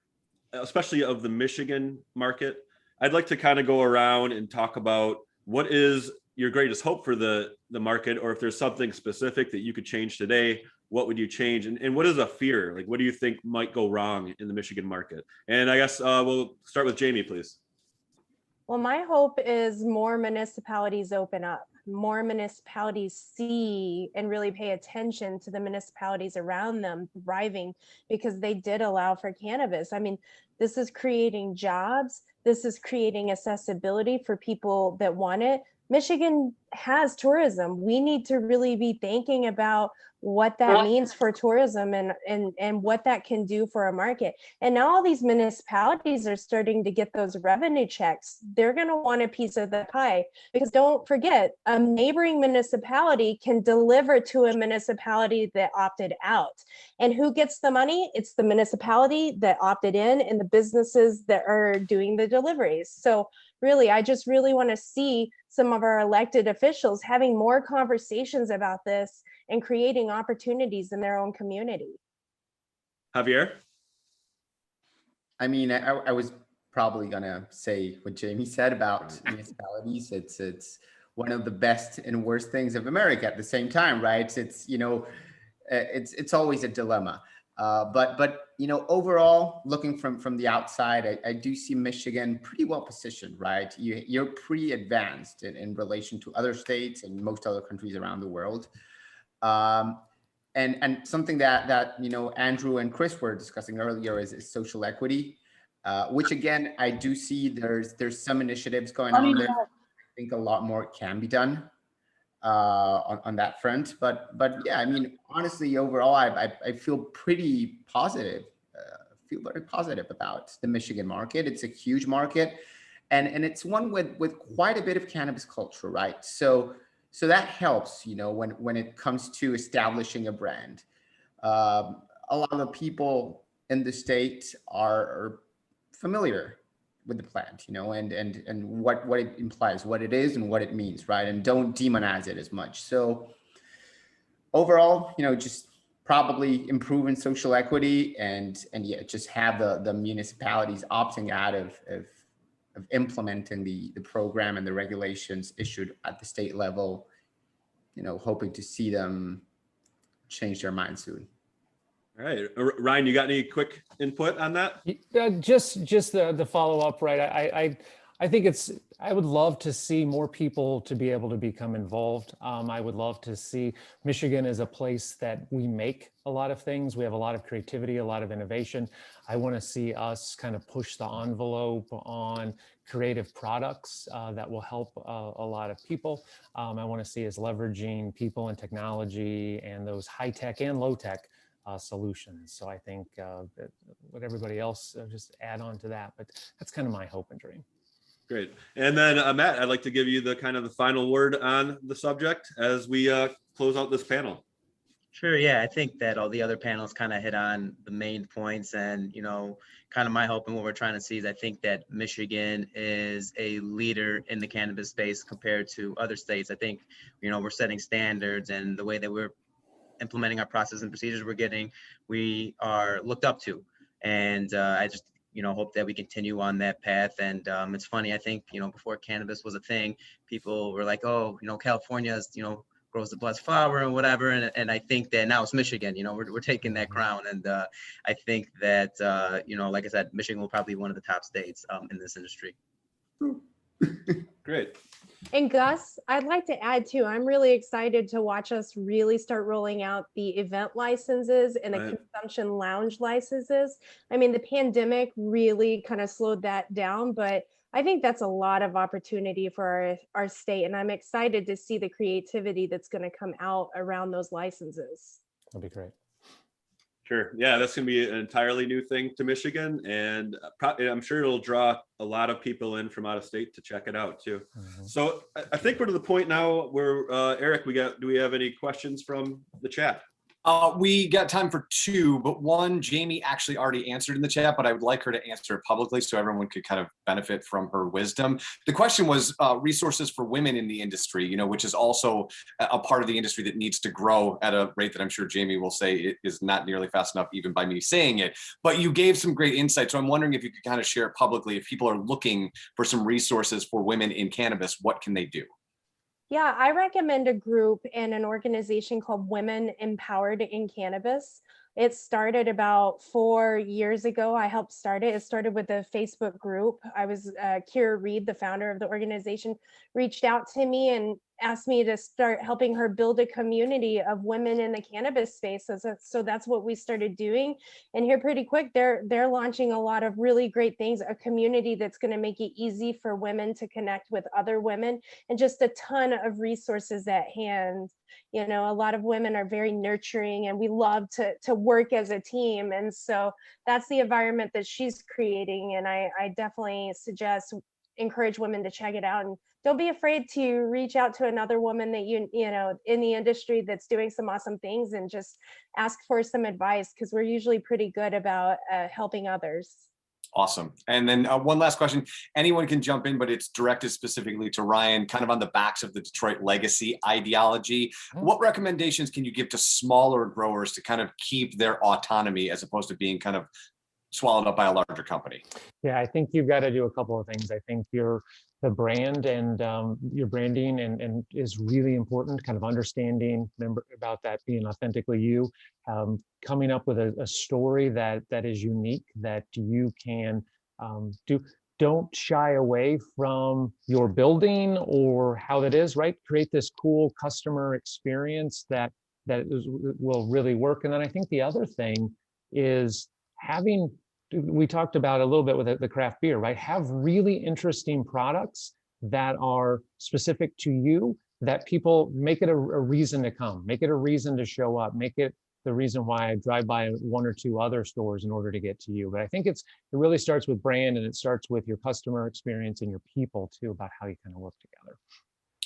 especially of the Michigan market, I'd like to kind of go around and talk about what is your greatest hope for the market, or if there's something specific that you could change today, what would you change? And what is a fear? Like, what do you think might go wrong in the Michigan market? And I guess we'll start with Jamie, please. Well, my hope is more municipalities open up, more municipalities see and really pay attention to the municipalities around them thriving, because they did allow for cannabis. I mean, this is creating jobs. This is creating accessibility for people that want it. Michigan has tourism. We need to really be thinking about what that means for tourism and what that can do for a market. And now all these municipalities are starting to get those revenue checks. They're going to want a piece of the pie, because don't forget, a neighboring municipality can deliver to a municipality that opted out. And who gets the money? It's the municipality that opted in and the businesses that are doing the deliveries. So really, I just really want to see some of our elected officials having more conversations about this and creating opportunities in their own community. Javier? I mean, I was probably gonna say what Jamie said about municipalities. It's one of the best and worst things of America at the same time, right? It's, you know, it's always a dilemma. But you know, overall, looking from the outside, I do see Michigan pretty well positioned, right? You're pretty advanced in relation to other states and most other countries around the world. And something that you know Andrew and Chris were discussing earlier is social equity, which again I do see there's some initiatives going on there. I think a lot more can be done on that front, but yeah, I mean honestly, overall, I feel pretty positive. Feel very positive about the Michigan market. It's a huge market, and it's one with quite a bit of cannabis culture, right? So that helps, you know, when it comes to establishing a brand. a lot of the people in the state are familiar with the plant, and what it implies, what it is and what it means, right? And don't demonize it as much. So overall, just probably improving social equity and yeah, just have the municipalities opting out of implementing the program and the regulations issued at the state level, hoping to see them change their mind soon. All right, Ryan, you got any quick input on that? Just the follow up, right? I think I would love to see more people to be able to become involved. I would love to see Michigan as a place that we make a lot of things. We have a lot of creativity, a lot of innovation. I want to see us kind of push the envelope on creative products that will help a lot of people. I want to see us leveraging people and technology and those high tech and low tech solutions. So I think that what everybody else just add on to that, but that's kind of my hope and dream. Great. And then Matt, I'd like to give you the final word on the subject as we close out this panel. Sure. Yeah, I think that all the other panels kind of hit on the main points, and kind of my hope and what we're trying to see is I think that Michigan is a leader in the cannabis space compared to other states. I think we're setting standards, and the way that we're implementing our process and procedures we are looked up to, and I just hope that we continue on that path. And it's funny, I think before cannabis was a thing, people were like, oh, California's grows the blessed flower and whatever, and I think that now it's Michigan. We're taking that crown, and I think that like I said, Michigan will probably be one of the top states in this industry. Great. And Gus, I'd like to add too, I'm really excited to watch us really start rolling out the event licenses and the consumption lounge licenses. I mean, the pandemic really kind of slowed that down, but I think that's a lot of opportunity for our state. And I'm excited to see the creativity that's going to come out around those licenses. That'd be great. Sure. Yeah, that's going to be an entirely new thing to Michigan, and I'm sure it'll draw a lot of people in from out of state to check it out too. Mm-hmm. So I think we're to the point now where Eric, do we have any questions from the chat? We got time for two, but one Jamie actually already answered in the chat, but I would like her to answer it publicly so everyone could kind of benefit from her wisdom. The question was resources for women in the industry, which is also a part of the industry that needs to grow at a rate that I'm sure Jamie will say it is not nearly fast enough, even by me saying it. But you gave some great insight. So I'm wondering if you could kind of share it publicly. If people are looking for some resources for women in cannabis, what can they do? Yeah, I recommend a group and an organization called Women Empowered in Cannabis. It started about 4 years ago. I helped start it. It started with a Facebook group. Kira Reed, the founder of the organization, reached out to me and asked me to start helping her build a community of women in the cannabis space. So that's what we started doing. And here pretty quick, they're launching a lot of really great things, a community that's going to make it easy for women to connect with other women, and just a ton of resources at hand. A lot of women are very nurturing, and we love to work as a team. And so that's the environment that she's creating. And I definitely encourage women to check it out, and don't be afraid to reach out to another woman that you know in the industry that's doing some awesome things, and just ask for some advice, because we're usually pretty good about helping others. Awesome. And then one last question. Anyone can jump in, but it's directed specifically to Ryan, kind of on the backs of the Detroit legacy ideology. What recommendations can you give to smaller growers to kind of keep their autonomy as opposed to being kind of swallowed up by a larger company? Yeah, I think you've got to do a couple of things. I think the brand and your branding and is really important, kind of understanding about that being authentically you, coming up with a story that is unique, that you can do. Don't shy away from your building or how that is, right? Create this cool customer experience that will really work. And then I think the other thing is we talked about a little bit with the craft beer, right? Have really interesting products that are specific to you, that people make it a reason to come, make it a reason to show up, make it the reason why I drive by one or two other stores in order to get to you. But I think it really starts with brand, and it starts with your customer experience and your people too, about how you kind of work together.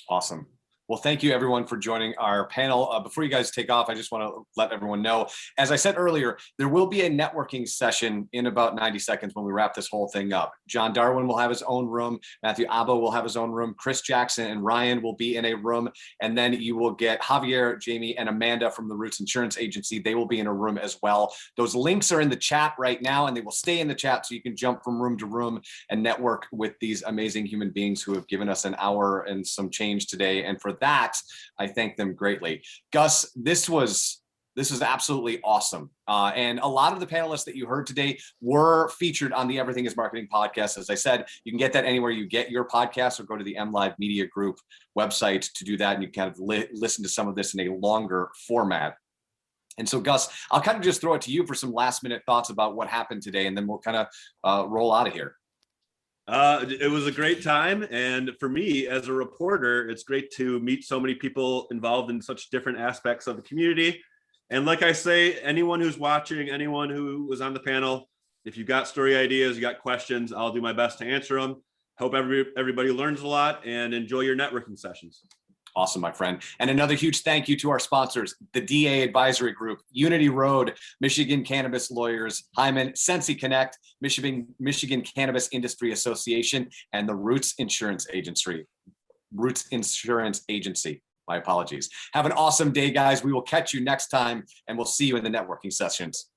Awesome. Well, thank you everyone for joining our panel. Before you guys take off, I just want to let everyone know, as I said earlier, there will be a networking session in about 90 seconds when we wrap this whole thing up. John Darwin will have his own room. Matthew Abbo will have his own room. Chris Jackson and Ryan will be in a room. And then you will get Javier, Jamie, and Amanda from the Roots Insurance Agency. They will be in a room as well. Those links are in the chat right now, and they will stay in the chat so you can jump from room to room and network with these amazing human beings who have given us an hour and some change today. And for that, I thank them greatly. Gus, this was absolutely awesome. And a lot of the panelists that you heard today were featured on the Everything is Marketing podcast. As I said, you can get that anywhere you get your podcast, or go to the MLive Media Group website to do that. And you can kind of listen to some of this in a longer format. And so, Gus, I'll kind of just throw it to you for some last minute thoughts about what happened today, and then we'll kind of roll out of here. It was a great time. And for me as a reporter, it's great to meet so many people involved in such different aspects of the community. And like I say, anyone who's watching, anyone who was on the panel, if you got story ideas, you got questions, I'll do my best to answer them. Hope everybody learns a lot, and enjoy your networking sessions. Awesome, my friend. And another huge thank you to our sponsors, the DA Advisory Group, Unity Road, Michigan Cannabis Lawyers, Hyman, Sensi Connect, Michigan Cannabis Industry Association, and the Roots Insurance Agency. My apologies. Have an awesome day, guys. We will catch you next time, and we'll see you in the networking sessions.